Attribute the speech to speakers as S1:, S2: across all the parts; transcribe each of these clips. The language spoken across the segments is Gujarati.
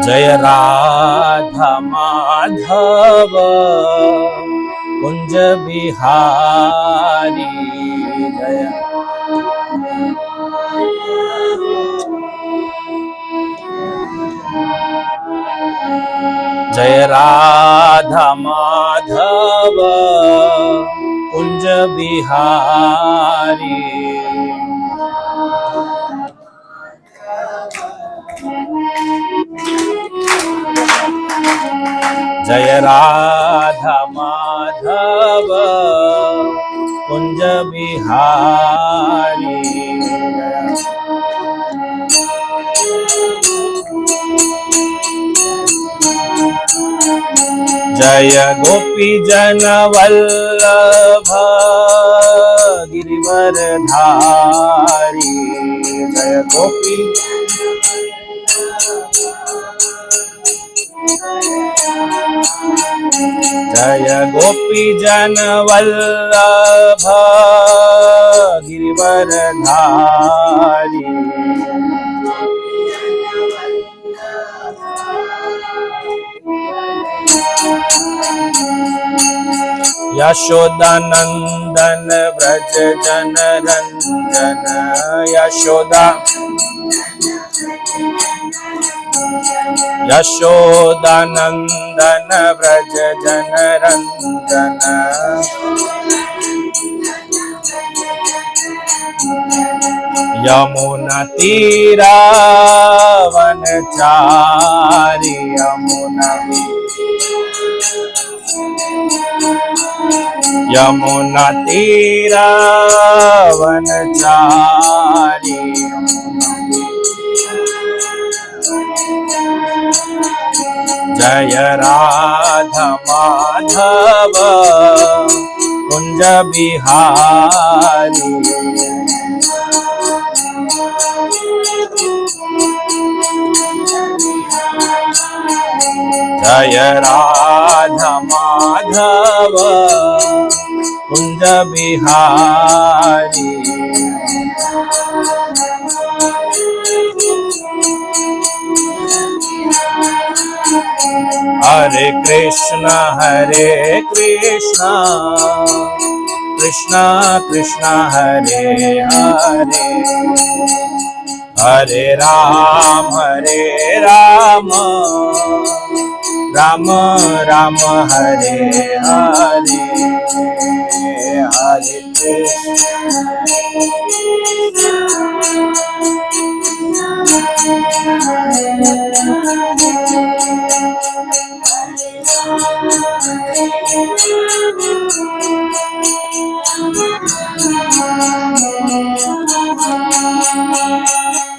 S1: जय राधा माधव कुंज बिहारी जय। जय राधा माधव कुंज बिहारी जय राधा माधव कुंज बिहारी जय गोपी जन वल्लभ गिरिवरधारी जय गोपी जय गोपी जन वल्लभ गिरिवरधारी यशोदानंदन व्रज जन रंजन यशोदा यशोदानंदन व्रज जन रंजन यमुना तीरा वनचारी यमुना तीरा वनचारी जय राधा माधव कुंज बिहारी जय राधा माधव कुंज बिहारी हरे कृष्ण कृष्ण कृष्ण हरे हरे हरे राम राम राम हरे हरे हरे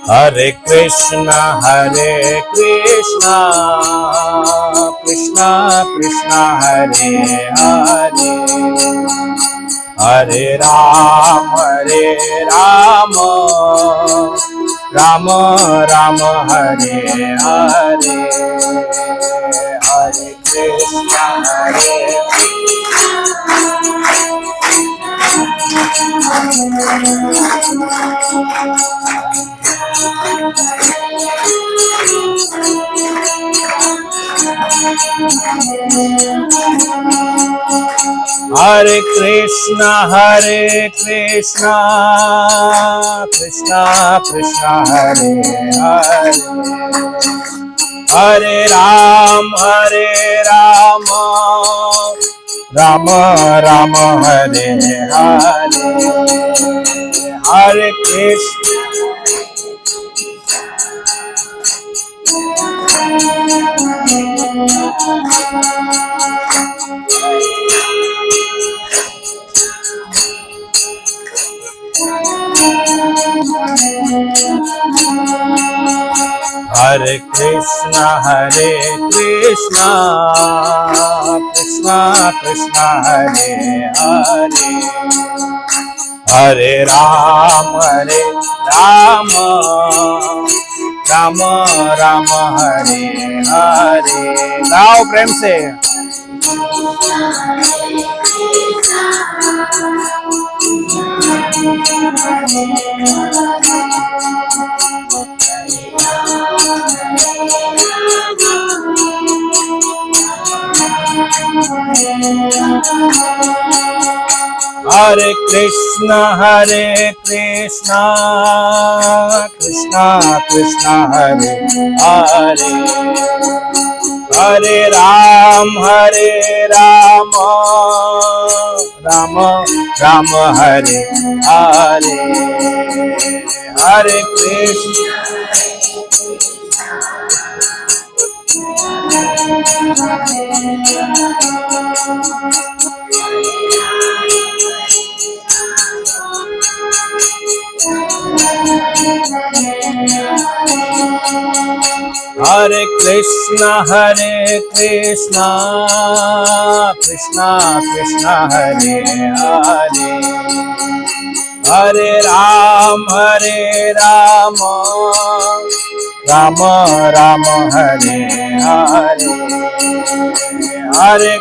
S1: हरे कृष्ण कृष्ण कृष्ण हरे हरे हरे राम राम राम हरे हरे हरे कृष्ण हरे कृष्ण कृष्ण कृष्ण हरे हरे हरे राम राम राम हरे हरे हरे कृष्ण हरे कृष्ण कृष्ण कृष्ण हरे हरे हरे राम राम राम हरे हरे। गाओ प्रेम से। Hare Krishna Krishna Krishna Hare Hare, Hare Ram Rama Rama Hare Hare, Hare Krishna Hare Krishna Krishna Krishna Hare Hare, Hare Ram Rama Rama Hare Hare, Hare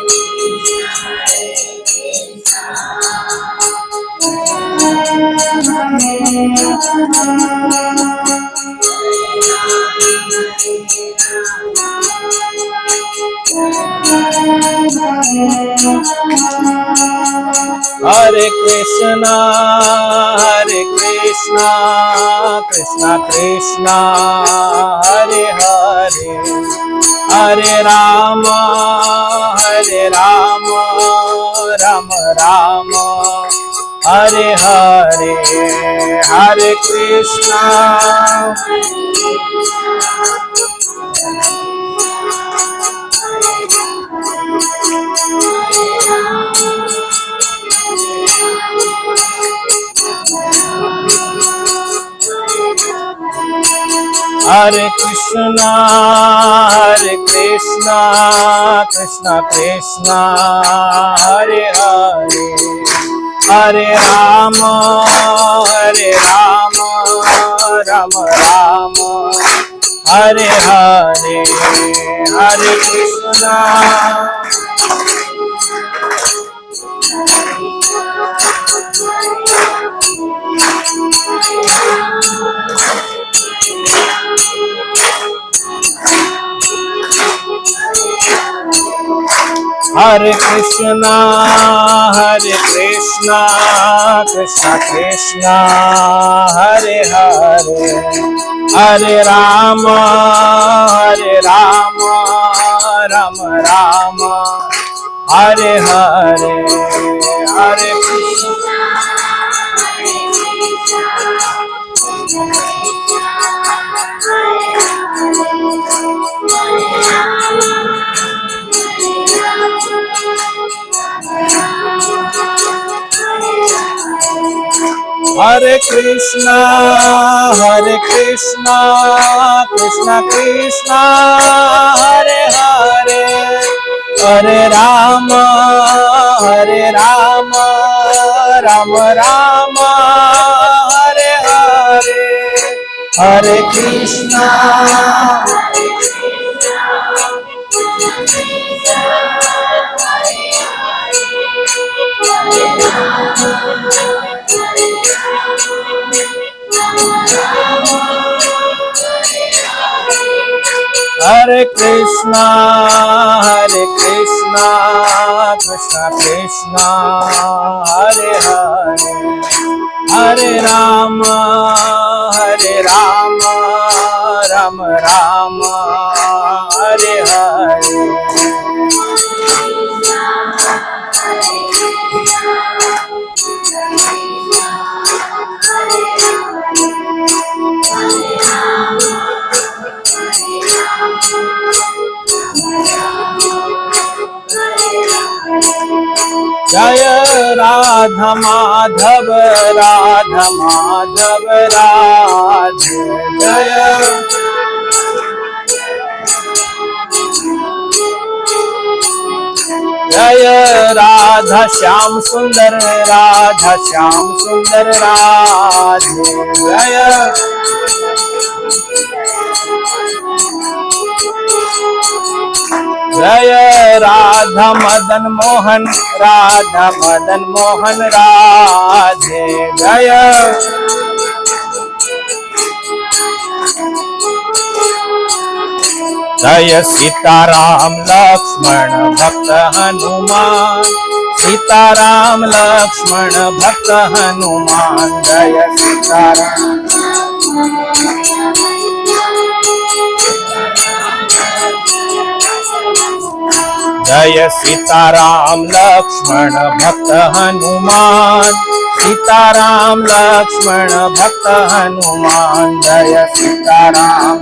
S1: Hare Krishna Krishna Krishna Hare Hare, Hare Rama Rama Rama Hare Hare, Hare Krishna Hare Krishna Krishna Krishna Hare Hare, Hare Rama Rama Rama Hare Hare, Hare Krishna Hare Krishna Krishna Krishna Hare Hare, Hare Rama Rama Rama Hare Hare, Hare Krishna Hare Krishna Krishna Krishna Hare Hare, Hare Rama Rama Rama Hare Hare, Hare Krishna Hare Krishna Krishna Krishna Hare Hare, Hare Rama Rama Rama Hare Hare, Jaya Radha Madhav Radhe, Jaya Jaya Radha Shyam Sundar Radhe, Jaya Jaya Radha Madan Mohan Radhe, Jaya Jaya Sita Ram Lakshmana Bhakta Hanuman, Sitaram Lakshman भक्त हनुमान जय सीताराम जय सीताराम लक्ष्मण भक्त हनुमान सीताराम लक्ष्मण भक्त हनुमान जय सीताराम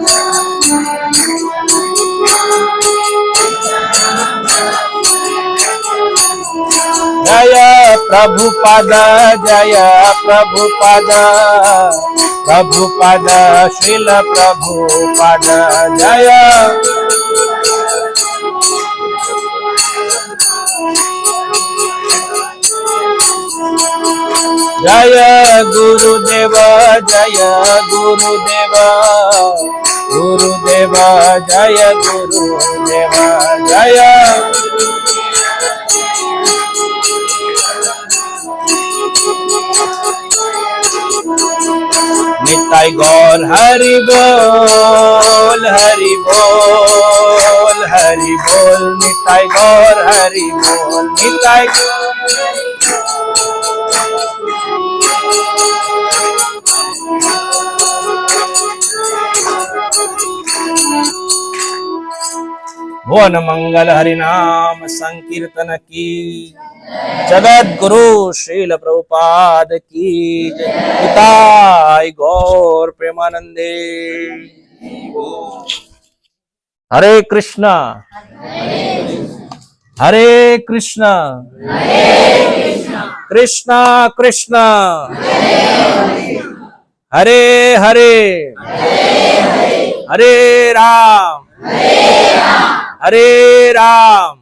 S1: जय प्रभुपद प्रभुपद श्रील प्रभुपद जय जय गुरुदेव जय गुरुदेव गुरुदेव जय गुरुदेव जय निताई गौर हरि बोल निताई गौर हरि बोल निताई भुवन मंगल हरिनाम संकीर्तन की जगत गुरु श्रील प्रभुपाद की पिताई गौर प्रेमानंदे हरे कृष्णा कृष्णा कृष्णा हरे हरे हरे राम हरे राम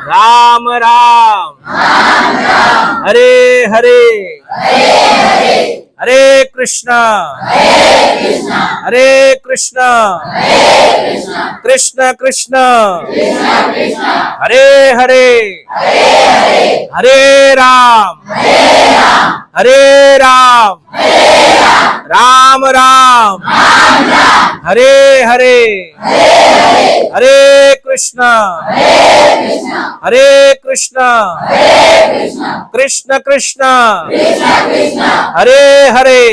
S1: राम राम हरे हरे हरे कृष्णा कृष्ण कृष्ण हरे हरे हरे राम राम राम हरे हरे हरे कृष्णा कृष्ण कृष्ण हरे हरे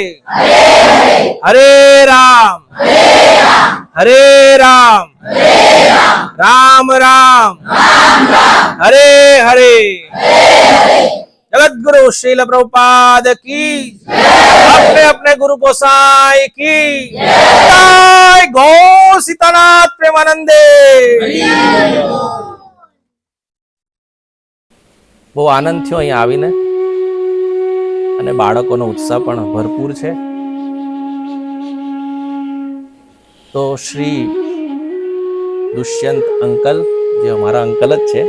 S1: हरे राम राम राम हरे हरे जगत गुरु श्रील प्रभुपाद की अपने अपने गुरु गोसाई की गौ सीतानाथ प्रेमानंदे બહુ આનંદ થયો અહીંયા આવીને અને બાળકોનો ઉત્સાહ પણ ભરપૂર છે. તો શ્રી દુષ્યંત અંકલ જે અમારા અંકલ જ છે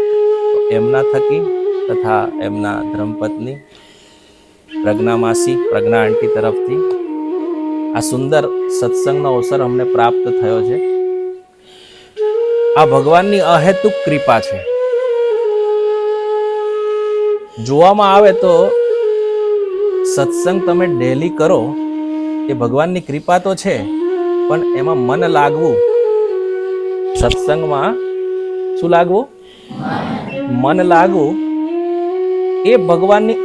S1: તો એમના થકી તથા એમના ધર્મપત્ની પ્રજ્ઞા માસી પ્રજ્ઞા આંટી તરફથી આ સુંદર સત્સંગનો અવસર અમને પ્રાપ્ત થયો છે. આ ભગવાનની અહેતુક કૃપા છે. જોવામાં આવે તો સત્સંગ તમે ડેલી કરો એ ભગવાનની કૃપા તો છે, પણ એમાં મન લાગવું, સત્સંગમાં શું લાગવું? મન લાગવું એ ભગવાનની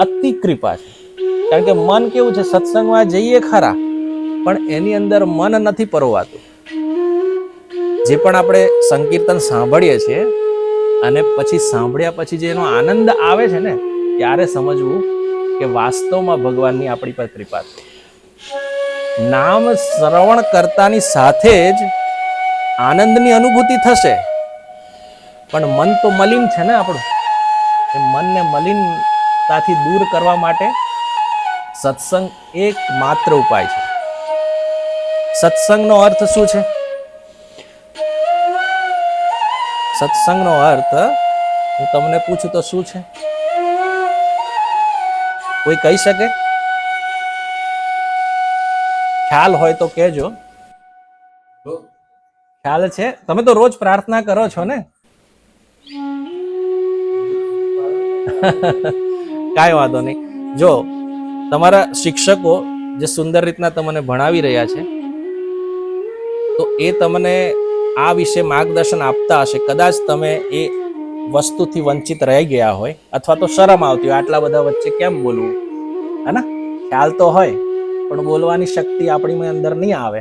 S1: અતિ કૃપા છે. કારણ કે મન કેવું છે, સત્સંગમાં જઈએ ખરા પણ એની અંદર મન નથી પરોવાતું. જે પણ આપણે સંકીર્તન સાંભળીએ છીએ અને પછી સાંભળ્યા પછી જે એનો આનંદ આવે છે ને, ત્યારે સમજવું કે વાસ્તવમાં ભગવાનની આપણી પર કૃપા છે. નામ શ્રવણ કરતાની સાથે જ આનંદની અનુભૂતિ થશે, પણ મન તો મલિન છે ને આપણું. એ મનને મલિનતાથી દૂર કરવા માટે સત્સંગ એક માત્ર ઉપાય છે. સત્સંગનો અર્થ શું છે? સત્સંગનો અર્થ હું તમને પૂછું તો શું છે? કોઈ કહી શકે? ખ્યાલ હોય તો કહેજો. ખ્યાલ છે? તમે તો રોજ પ્રાર્થના કરો છો ને? કાંઈ વાંધો નહીં. જો તમારા શિક્ષકો જે સુંદર રીતના તમને ભણાવી રહ્યા છે તો એ તમને આ વિશે માર્ગદર્શન આપતા હશે. કદાચ તમે એ વસ્તુથી વંચિત રહી ગયા હોય અથવા તો શરમ આવતી હોય, આટલા બધા વચ્ચે કેમ બોલવું, હે ને, ખ્યાલ તો હોય પણ બોલવાની શક્તિ આપણી અંદર નહીં આવે,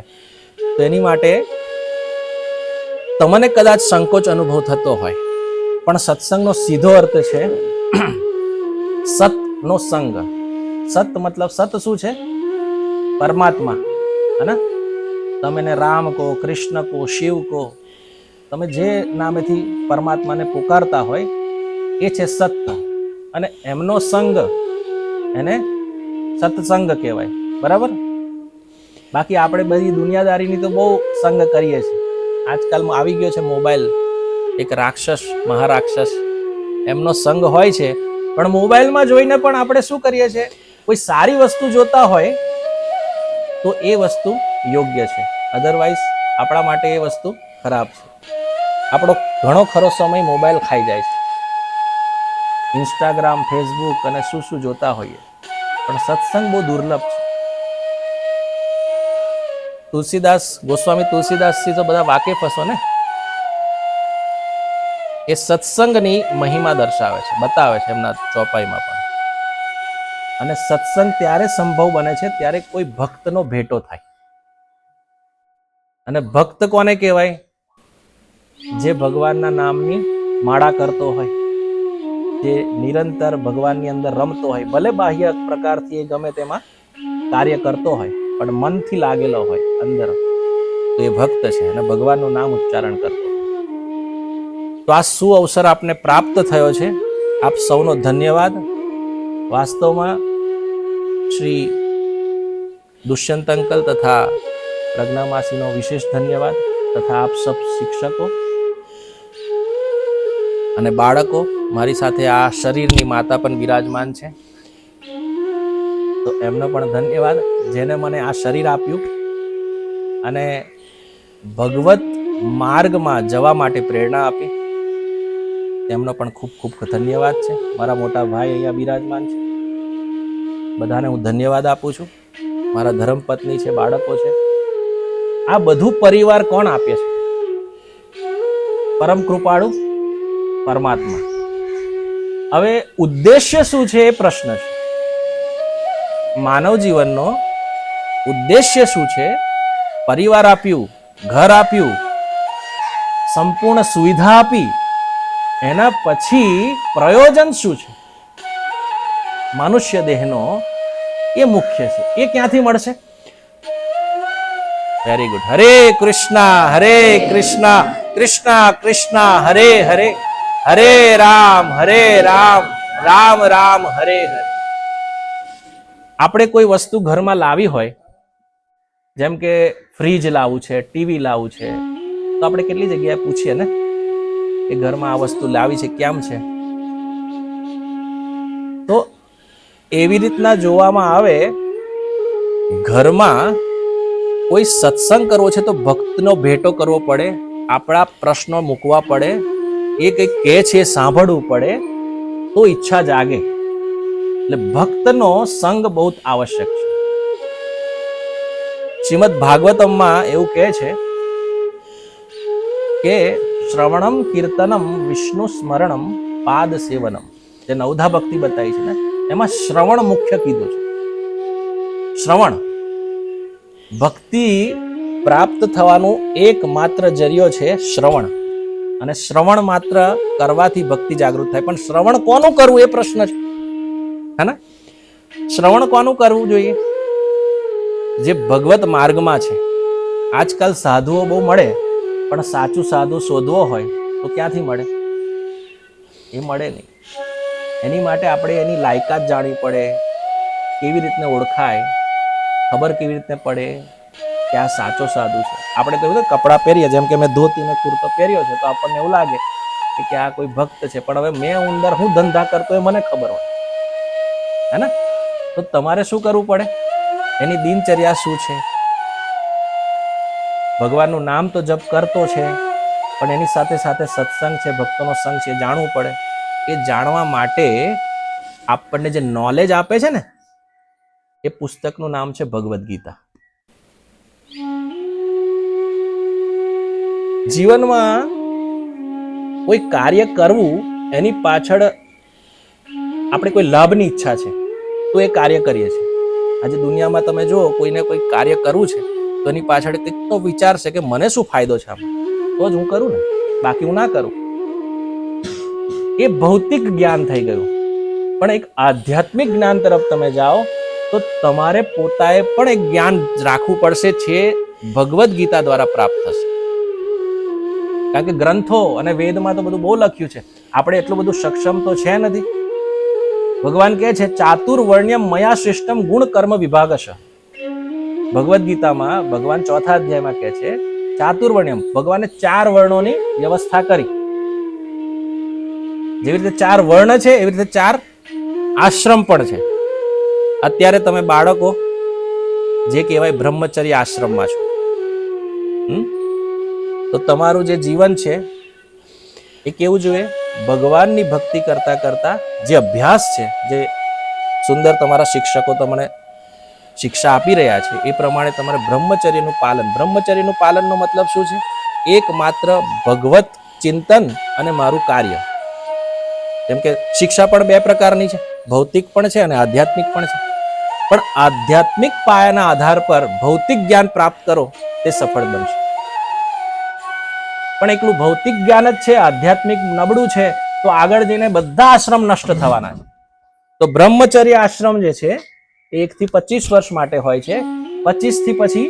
S1: તો એની માટે તમને કદાચ સંકોચ અનુભવ થતો હોય, પણ સત્સંગનો સીધો અર્થ છે સતનો સંગ. સત મતલબ સત શું છે? પરમાત્મા, હે ને. તમે એને રામ કહો, કૃષ્ણ કહો, શિવ કહો, તમે જે નામેથી પરમાત્માને પુકારતા હોય એ છે સત્ય, અને એમનો સંગ એને સત્સંગ કહેવાય. બરાબર? બાકી આપણે બધી દુનિયાદારીની તો બહુ સંગ કરીએ છીએ. આજકાલ આવી ગયો છે મોબાઈલ, એક રાક્ષસ, મહારાક્ષસ, એમનો સંગ હોય છે. પણ મોબાઈલમાં જોઈને પણ આપણે શું કરીએ છીએ? કોઈ સારી વસ્તુ જોતા હોય તો એ વસ્તુ યોગ્ય છે, અધરવાઇઝ આપણા માટે એ વસ્તુ ખરાબ છે. આપણો ઘણો ખરો સમય મોબાઈલ ખાઈ જાય છે, ઇન્સ્ટાગ્રામ, ફેસબુક અને શું શું જોતા હોઈએ, પણ સત્સંગ બહુ દુર્લભ છે. તુલસીદાસ, ગોસ્વામી તુલસીદાસથી તો બધા વાકેફ હશો ને. એ સત્સંગની મહિમા દર્શાવે છે, બતાવે છે એમના ચોપાઈમાં પણ. અને સત્સંગ ત્યારે સંભવ બને છે ત્યારે કોઈ ભક્તનો ભેટો થાય. અને ભક્ત કોને કહેવાય? જે ભગવાનના નામની માળા કરતો હોય, જે નિરંતર ભગવાનની અંદર રમતો હોય, ભલે બાહ્ય પ્રકારથી એ ગમે તેમાં કાર્ય કરતો હોય, પણ મનથી લાગેલો હોય અંદર, તો એ ભક્ત છે અને ભગવાનનું નામ ઉચ્ચારણ કરતો. તો આ શું અવસર આપને પ્રાપ્ત થયો છે, આપ સૌનો ધન્યવાદ. વાસ્તવમાં શ્રી દુષ્યંત અંકલ તથા પ્રજ્ઞા માસીનો વિશેષ ધન્યવાદ, તથા આપ સબ શિક્ષકો અને બાળકો, મારી સાથે આ શરીરની માતા પણ બિરાજમાન છે, તો એમનો પણ ધન્યવાદ, જેને મને આ શરીર આપ્યું અને ભગવત માર્ગમાં જવા માટે પ્રેરણા આપી, તેમનો પણ ખૂબ ખૂબ ધન્યવાદ છે. મારા મોટા ભાઈ અહીંયા બિરાજમાન છે, બધાને હું ધન્યવાદ આપું છું. મારા ધર્મપત્ની છે, બાળકો છે. આ બધું પરિવાર કોણ આપે છે? પરમ કૃપાળુ પરમાત્મા. હવે ઉદ્દેશ્ય શું છે એ પ્રશ્ન છે. માનવ જીવનનો ઉદ્દેશ્ય શું છે? પરિવાર આપ્યું, ઘર આપ્યું, સંપૂર્ણ સુવિધા આપી, એના પછી પ્રયોજન શું છે? મનુષ્ય દેહનો એ મુખ્ય છે. એ ક્યાંથી મળશે? Very good. હરે કૃષ્ણ કૃષ્ણ કૃષ્ણ હરે હરે, હરે રામ રામ રામ હરે હરે. આપણે કોઈ વસ્તુ ઘરમાં લાવી હોય, જેમ કે ફ્રીજ લાવવું છે, ટીવી લાવવું છે, તો આપણે કેટલી જગ્યાએ પૂછીએ ને કે ઘરમાં આ વસ્તુ લાવી છે, કેમ છે? તો એવી રીતના જોવામાં આવે, ઘરમાં કોઈ સત્સંગ કરવો છે તો ભક્તનો ભેટો કરવો પડે, આપણા પ્રશ્નો મૂકવા પડે, એ કંઈક કહે છે એ સાંભળવું પડે, તો ઈચ્છા જાગે. એટલે ભક્તનો સંગ બહુ આવશ્યક છે. શ્રીમદ ભાગવતમમાં એવું કહે છે કે શ્રવણમ કીર્તનમ વિષ્ણુ સ્મરણમ પાદ સેવનમ, જે નવધા ભક્તિ બતાવી છે ને, એમાં શ્રવણ મુખ્ય કીધું છે. શ્રવણ ભક્તિ પ્રાપ્ત થવાનું એકમાત્ર જરિયો છે શ્રવણ, અને શ્રવણ માત્ર કરવાથી ભક્તિ જાગૃત થાય. પણ શ્રવણ કોનું કરવું એ પ્રશ્ન છે, હે ને? શ્રવણ કોનું કરવું જોઈએ? જે ભગવત માર્ગમાં છે. આજકાલ સાધુઓ બહુ મળે, પણ સાચું સાધુ શોધવો હોય તો ક્યાંથી મળે? એ મળે નહીં. એની માટે આપણે એની લાયકાત જાણવી પડે, કેવી રીતને ઓળખાય, ખબર કેવી રીતે પડે કે આ સાચો સાધુ છે. આપણે કહ્યું કે કપડાં પહેરીએ, જેમ કે મેં ધોતી ને કુર્તો પહેર્યો છે, તો આપણને એવું લાગે કે આ કોઈ ભક્ત છે, પણ હવે મેં અંદર હું ધંધા કરતો એ મને ખબર હોય, હે ને? તો તમારે શું કરવું પડે? એની દિનચર્યા શું છે? ભગવાનનું નામ તો જપ કરતો છે, પણ એની સાથે સાથે સત્સંગ છે, ભક્તોનો સંગ છે, જાણવું પડે. એ જાણવા માટે આપણને જે નોલેજ આપે છે ને, એ પુસ્તકનું નામ છે ભગવદ્ ગીતા. જીવનમાં કોઈ કાર્ય કરવું એની પાછળ આપણે કોઈ લાભની ઈચ્છા છે તો એ કાર્ય કરીએ છીએ. આજે દુનિયામાં તમે જુઓ, કોઈને કોઈ કાર્ય કરવું છે તો એની પાછળ કંઈક તો વિચાર છે કે મને શું ફાયદો છે આમાં, તો જ હું કરું ને, બાકી હું ના કરું. એ ભૌતિક જ્ઞાન થઈ ગયું. પણ એક આધ્યાત્મિક જ્ઞાન તરફ તમે જાઓ તો તમારે પોતાએ પણ એક જ્ઞાન રાખવું પડશે, છે ભગવદ્ ગીતા દ્વારા પ્રાપ્ત થશે. કારણ કે ગ્રંથો અને વેદમાં તો બધું બહુ લખ્યું છે, આપણે એટલું બધું સક્ષમ તો છે નથી. ભગવાન કહે છે ચાતુર્વર્ણ્યમ મયા શ્રેષ્ઠમ ગુણ કર્મ વિભાગશ. ભગવદ્ ગીતામાં ભગવાન 4થા અધ્યાયમાં કહે છે ચાતુર્વર્ણ્યમ, ભગવાને 4 વર્ણોની વ્યવસ્થા કરી. જેવી રીતે 4 વર્ણ છે એવી રીતે 4 આશ્રમ પણ છે. અત્યારે તમે બાળકો જે કહેવાય બ્રહ્મચર્ય આશ્રમમાં છો, તો તમારું જે જીવન છે એ કેવું જોઈએ? ભગવાનની ભક્તિ કરતા કરતા જે અભ્યાસ છે, જે સુંદર તમારા શિક્ષકો તમને શિક્ષા આપી રહ્યા છે એ પ્રમાણે તમારે બ્રહ્મચર્યનું પાલન. બ્રહ્મચર્યનું પાલનનો મતલબ શું છે? એકમાત્ર ભગવત ચિંતન અને મારું કાર્ય. જેમ કે શિક્ષા પણ 2 પ્રકારની છે, ભૌતિક પણ છે અને આધ્યાત્મિક પણ છે. પણ આધ્યાત્મિક પાયાના આધાર પર ભૌતિક જ્ઞાન પ્રાપ્ત કરો તે સફળ બનશે. પણ એકલું ભૌતિક જ્ઞાન જ છે, આધ્યાત્મિક નબળું છે, તો આગળ જઈને બધા આશ્રમ નષ્ટ થવાના છે. તો બ્રહ્મચર્ય આશ્રમ જે છે 1 થી 25 વર્ષ માટે હોય છે, 25 થી પછી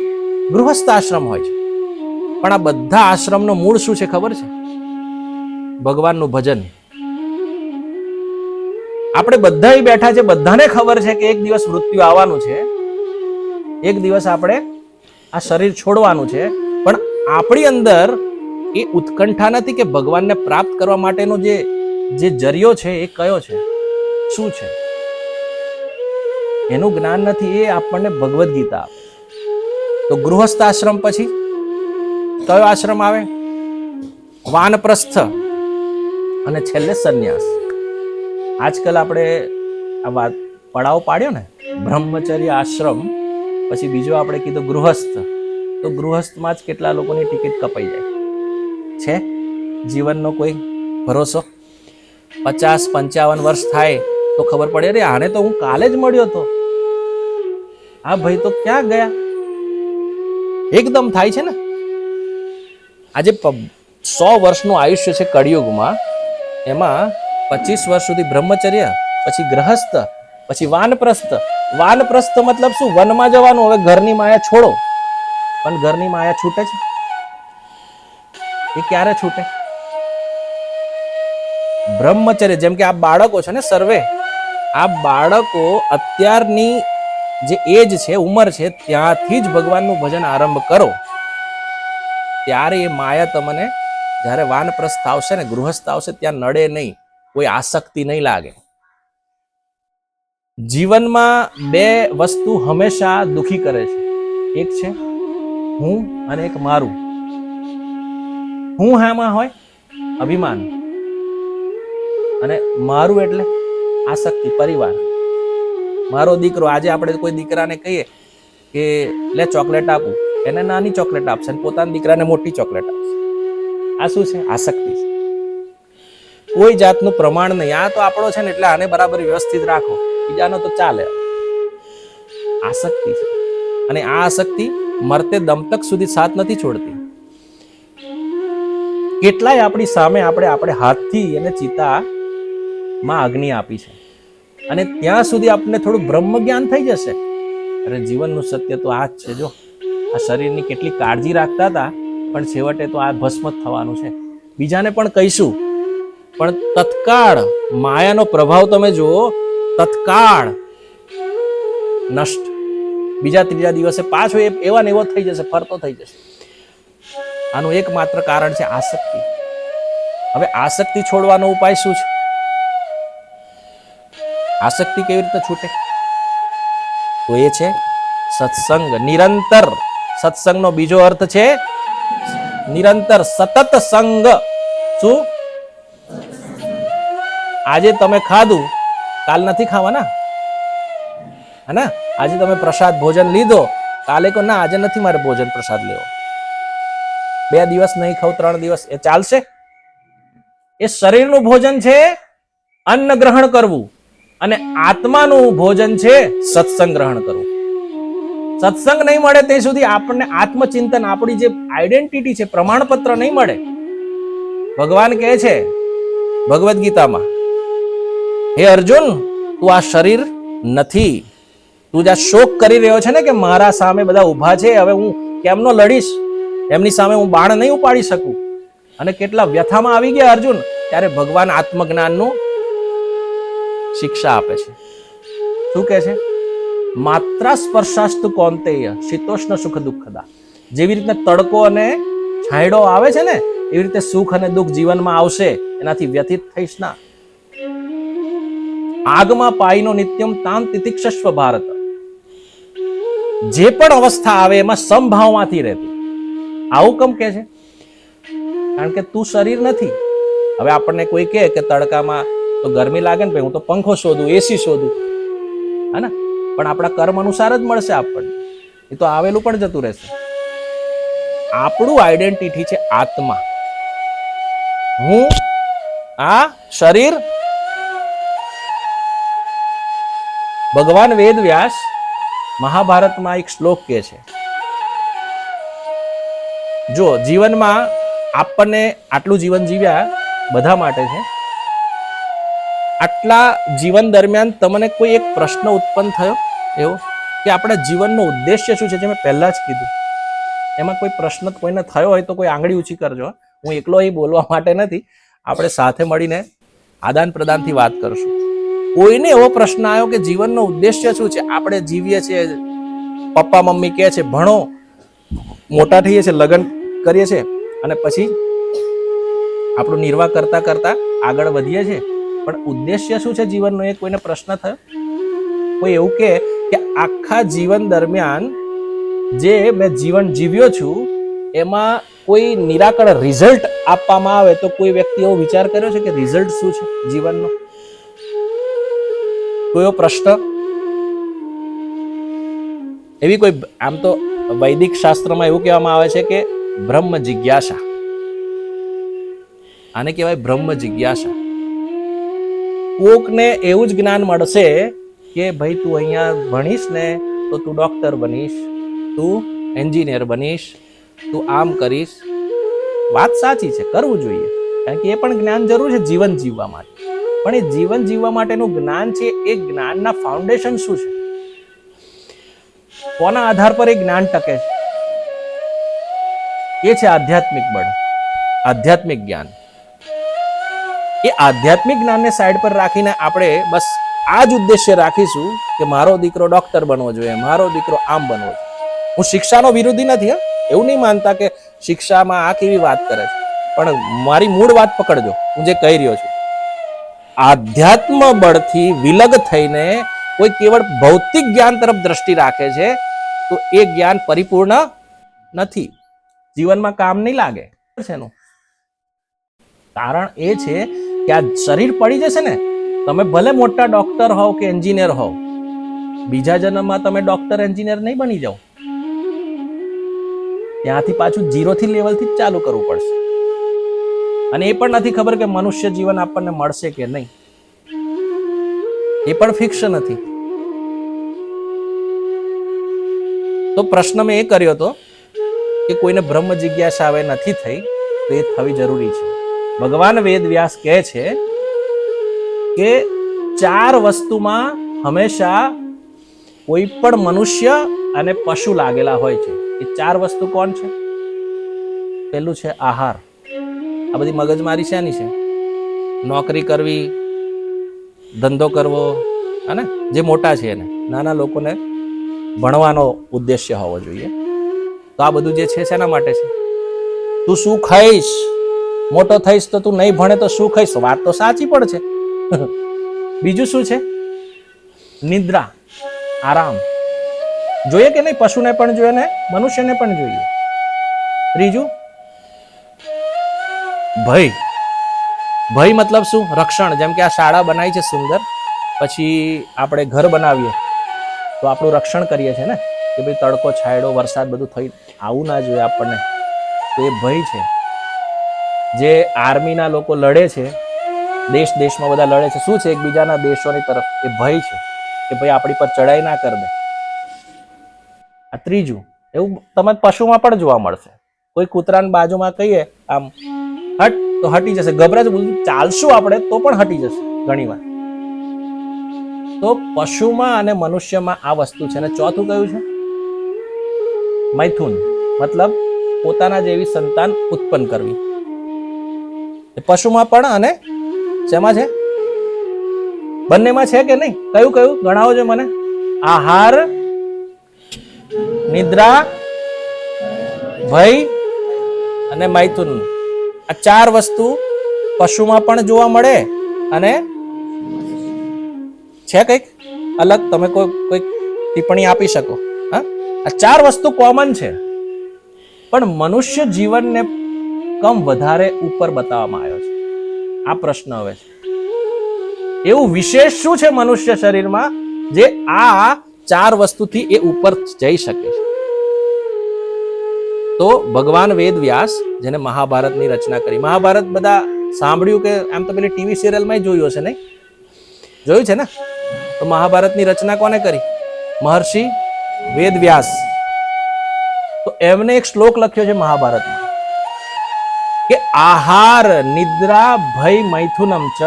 S1: ગૃહસ્થ આશ્રમ હોય છે. પણ આ બધા આશ્રમનો મૂળ શું છે ખબર છે? ભગવાનનું ભજન. આપણે બધા બેઠા છે, બધાને ખબર છે કે એક દિવસ મૃત્યુ આવવાનું છે, એક દિવસ આપણે આ શરીર છોડવાનું છે. પણ આપણી અંદર એ ઉત્કંઠા નથી કે ભગવાનને પ્રાપ્ત કરવા માટેનો જે જરિયો છે એ કયો છે, શું છે, એનું જ્ઞાન નથી. એ આપણને ભગવદ્ ગીતા આપે. તો ગૃહસ્થ આશ્રમ પછી કયો આશ્રમ આવે? વાનપ્રસ્થ અને છેલ્લે સંન્યાસ. આજકાલ આપણે આ વાત પડાવ પાડ્યો ને, બ્રહ્મચર્ય આશ્રમ પછી બીજો આપણે કીધો ગૃહસ્થ. તો ગૃહસ્થમાં જ કેટલા લોકોની ટિકિટ કપાઈ જાય છે. જીવનનો કોઈ ભરોસો? 50-55 વર્ષ થાય તો ખબર પડે, અરે આને તો હું કાલે જ મળ્યો હતો, આ ભાઈ તો ક્યાં ગયા? એકદમ થાય છે ને. આજે 100 વર્ષનું આયુષ્ય છે કળિયુગમાં, એમાં 25 વર્ષ સુધી બ્રહ્મચર્ય, પછી ગ્રહસ્થ, પછી વાનપ્રસ્થ. વાનપ્રસ્થ મતલબ શું? વનમાં જવાનું. હવે ઘરની માયા છોડો. પણ ઘરની માયા છૂટે છે? એ ક્યારે છૂટે? બ્રહ્મચર્ય. જેમ કે આ બાળકો છે ને, સર્વે આ બાળકો અત્યારની જે એજ છે, ઉંમર છે, ત્યાંથી જ ભગવાનનું ભજન આરંભ કરો, ત્યારે એ માયા તમને જ્યારે વાનપ્રસ્થ આવશે ને, ગૃહસ્થ આવશે, ત્યાં નડે નહીં, કોઈ આસક્તિ નહીં લાગે. જીવનમાં 2 વસ્તુ હંમેશા દુખી કરે છે. એક છે હું અને એક મારું. હું હામાં હોય અભિમાન, અને મારું એટલે આસક્તિ, પરિવાર. મારો દીકરો, આજે આપણે કોઈ દીકરાને કહીએ કે લે ચોકલેટ આપું, એને નાની ચોકલેટ આપશે અને પોતાના દીકરાને મોટી ચોકલેટ આપશે. આ શું છે? આસક્તિ છે. કોઈ જાતનું પ્રમાણ નહીં. આ તો આપણો છે ને એટલે આને બરાબર વ્યવસ્થિત રાખો, બીજાનો તો ચાલે. આસક્તિ છે. અને આ આસક્તિ મરતે દમ તક સુધી સાથ નથી છોડતી. કેટલાય આપણી સામે આપણે હાથથી અને ચિતામાં અગ્નિ આપી છે, અને ત્યાં સુધી આપણને થોડું બ્રહ્મ જ્ઞાન થઈ જશે. અરે જીવનનું સત્ય તો આ જ છે. જો આ શરીરની કેટલી કાળજી રાખતા હતા, પણ છેવટે તો આ ભસ્મ થવાનું છે. બીજાને પણ કહીશું, પણ તત્કાળ માયાનો પ્રભાવ તમે જુઓ, તત્કાળ નષ્ટ. બીજા ત્રીજા દિવસે પાછો એવા ને એવો થઈ જશે, ફરતો થઈ જશે. આનું એકમાત્ર કારણ છે આસક્તિ. હવે આસક્તિ છોડવાનો ઉપાય શું છે? આસક્તિ કેવી રીતે છૂટે? તો એ છે સત્સંગ. નિરંતર. સત્સંગનો બીજો અર્થ છે નિરંતર, સતત સંગ. શું? આજે તમે ખાધું, કાલ નથી ખાવાના, હે ને? આજે તમે પ્રસાદ ભોજન લીધો, કાલે કહો ના આજે નથી મારે ભોજન પ્રસાદ લેવો. 2 દિવસ નહીં ખાવ, 3 દિવસ, એ ચાલશે? એ શરીરનું ભોજન છે અન્ન ગ્રહણ કરવું, અને આત્માનું ભોજન છે સત્સંગ ગ્રહણ કરવું. સત્સંગ નહીં મળે ત્યાં સુધી આપણને આત્મચિંતન, આપણી જે આઈડેન્ટિટી છે, પ્રમાણપત્ર નહીં મળે. ભગવાન કહે છે ભગવદ્ ગીતામાં, હે અર્જુન, તું આ શરીર નથી. તું જ્યાં શોક કરી રહ્યો છે ને કે મારા સામે બધા ઊભા છે, હવે હું કેમનો લડીશ, એમની સામે હું બાણ નહીં ઉપાડી શકું, અને કેટલા વ્યથામાં આવી ગયા અર્જુન, ત્યારે ભગવાન આત્મજ્ઞાનનું શિક્ષા આપે છે. શું કહે છે? માત્ર સ્પર્શાસ્તુ કૌંતેય શીતોષ્ણ સુખ દુઃખદા. જેવી રીતે તડકો અને છાંયડો આવે છે ને, એવી રીતે સુખ અને દુઃખ જીવનમાં આવશે, એનાથી વ્યથિત થઈશ ના. આગમાં પાઈનો નિત્યમ તાન તિતિક્ષસ્વ ભારત. જે પણ અવસ્થા આવે એમાં સમભાવમાંથી રહેતી. આવું કેમ કે છે? કારણ કે તું શરીર નથી. હવે આપણને કોઈ કહે કે તડકામાં તો ગરમી લાગે ને, હું તો પંખો શોધું, એસી શોધું, હે ને? પણ આપણા કર્મ અનુસાર જ મળશે આપણને. એ તો આવેલું પણ જતું રહેશે. આપણું આઈડેન્ટિટી છે આત્મા. હું આ શરીર. ભગવાન વેદ વ્યાસ મહાભારતમાં એક શ્લોક કહે છે, જો જીવનમાં આપણને આટલું જીવન જીવ્યા બધા માટે છે, આટલા જીવન દરમિયાન તમને કોઈ એક પ્રશ્ન ઉત્પન્ન થયો એવો કે આપણા જીવનનો ઉદ્દેશ્ય શું છે? જે મેં પહેલા જ કીધું, એમાં કોઈ પ્રશ્ન કોઈને થયો હોય તો કોઈ આંગળી ઊંચી કરજો. હું એકલો અહીં બોલવા માટે નથી, આપણે સાથે મળીને આદાન પ્રદાનથી વાત કરશું. કોઈને એવો પ્રશ્ન આવ્યો કે જીવનનો ઉદ્દેશ્ય શું છે? આપણે જીવીએ છીએ, પપ્પા મમ્મી કહે છે ભણો, મોટા થઈએ છીએ, લગ્ન કરીએ છીએ, અને પછી આપણું નિર્વાહ કરતા કરતા આગળ વધીએ છીએ, પણ ઉદ્દેશ્ય શું છે જીવનનો? એ કોઈને પ્રશ્ન થયો? કોઈ એવું કે આખા જીવન દરમિયાન જે મેં જીવન જીવ્યો છું એમાં કોઈ નિરાકરણ રિઝલ્ટ આપવામાં આવે તો કોઈ વ્યક્તિ એવો વિચાર કર્યો છે કે રિઝલ્ટ શું છે જીવનનો? કોઈ પ્રશ્ન? એવી કોઈ, આમ તો વૈદિક શાસ્ત્રમાં એવું કહેવામાં આવે છે કે બ્રહ્મ જિજ્ઞાસા, આને કહેવાય બ્રહ્મ જિજ્ઞાસા. કોકને એવું જ જ્ઞાન મળશે કે ભાઈ તું અહીંયા ભણીશ ને તો તું ડોક્ટર બનીશ, તું એન્જિનિયર બનીશ, તું આમ કરીશ. વાત સાચી છે, કરવું જોઈએ, કારણ કે એ પણ જ્ઞાન જરૂર છે જીવન જીવવા માટે. પણ એ જીવન જીવવા માટેનું જ્ઞાન છે, એ જ્ઞાનના ફાઉન્ડેશન શું છે? કોના આધાર પર એ જ્ઞાન ટકે છે? એ છે આધ્યાત્મિક બળ, આધ્યાત્મિક જ્ઞાન. એ આધ્યાત્મિક જ્ઞાનને સાઈડ પર રાખીને આપણે બસ આ જ ઉદ્દેશ્ય રાખીશું કે મારો દીકરો ડોક્ટર બનવો જોઈએ, મારો દીકરો આમ બનવો જોઈએ. હું શિક્ષાનો વિરોધી નથી, એવું નહીં માનતા કે શિક્ષામાં આ કેવી વાત કરે છે, પણ મારી મૂળ વાત પકડજો, હું જે કહી રહ્યો છું. આધ્યાત્મ બળથી વિલગ થઈને કોઈ કેવળ ભૌતિક જ્ઞાન તરફ દ્રષ્ટિ રાખે છે તો એ જ્ઞાન પરિપૂર્ણ નથી, જીવનમાં કામ નહીં લાગે. એનું કારણ એ છે કે આ શરીર પડી જશે ને, તમે ભલે મોટા ડોક્ટર હોવ કે એન્જિનિયર હોવ, બીજા જન્મમાં તમે ડોક્ટર એન્જિનિયર નહીં બની જાઓ. ત્યાંથી પાછું ઝીરોથી લેવલથી જ ચાલુ કરવું પડશે. અને એ પણ નથી ખબર કે મનુષ્ય જીવન આપણને મળશે કે નહીં, એ પણ ફિક્સ નથી. તો પ્રશ્ન મેં એ કર્યો હતો કે કોઈને બ્રહ્મ જિજ્ઞાસા હવે નથી થઈ તો એ થવી જરૂરી છે. ભગવાન વેદ વ્યાસ કહે છે કે 4 વસ્તુમાં હંમેશા કોઈ પણ મનુષ્ય અને પશુ લાગેલા હોય છે. એ 4 વસ્તુ કોણ છે? પહેલું છે આહાર. આ બધી મગજમારી શેની છે? નોકરી કરવી, ધંધો કરવો, અને જે મોટા છે એને, નાના લોકોને ભણવાનો ઉદ્દેશ્ય હોવો જોઈએ. તો આ બધું જે છે શેના માટે છે? તું શું ખાઈશ, મોટો થઈશ તો તું નહીં ભણે તો શું ખાઈશ? વાત તો સાચી પણ છે. બીજું શું છે? નિદ્રા, આરામ. જોઈએ કે નહીં? પશુને પણ જોઈએ ને મનુષ્યને પણ જોઈએ. ત્રીજું ભય. ભય મતલબ શું? રક્ષણ. જેમ કે આ શાળા બનાવી છે સુંદર, પછી આપણે ઘર બનાવીએ તો આપણું રક્ષણ કરીએ છીએ ને, કે ભાઈ તડકો, છાંયડો, વરસાદ બધું થઈ આવું ના જોઈએ આપણને, તો એ ભય છે. જે આર્મીના લોકો લડે છે, દેશમાં બધા લડે છે, શું છે? એકબીજાના દેશોની તરફ એ ભય છે કે ભાઈ આપણી પર ચડાઈ ના કરી દે. આ ત્રીજું. એવું તમે પશુમાં પણ જોવા મળશે. કોઈ કૂતરાની બાજુમાં કહીએ આમ હટ તો હટી જશે, ગભરાજ ચાલશું આપણે તો પણ હટી જશે ઘણી વાર. તો પશુમાં અને મનુષ્યમાં આ વસ્તુ છે. અને ચોથું કયું છે? મૈથુન, મતલબ પોતાના જેવી સંતાન ઉત્પન્ન કરવી. પશુમાં પણ અને શેમાં છે? બંનેમાં છે કે નહીં? કયું કયું ગણાવો છો મને? આહાર, નિદ્રા, ભય અને મૈથુન. આ ચાર વસ્તુ પશુમાં પણ જોવા મળે અને છે કઈક અલગ? તમે કોઈ ટિપ્પણી આપી શકો? હા, આ ચાર વસ્તુ કોમન છે, પણ મનુષ્ય જીવનને કમ વધારે ઉપર બતાવવામાં આવ્યો છે. આ પ્રશ્ન હવે છે, એવું વિશેષ શું છે મનુષ્ય શરીરમાં જે આ ચાર વસ્તુથી એ ઉપર જઈ શકે છે? તો ભગવાન વેદ વ્યાસ, જેને મહાભારતની રચના કરી. મહાભારત બધા સાંભળ્યું કે આમ તો પેલી ટીવી સિરિયલમાં જોયું હશે, નહીં જોયું છે ને? તો મહાભારતની રચના કોને કરી? મહર્ષિ વેદ વ્યાસ. તો એમને એક શ્લોક લખ્યો છે મહાભારતમાં કે આહાર, નિદ્રા, ભય, મૈથુનમ ચ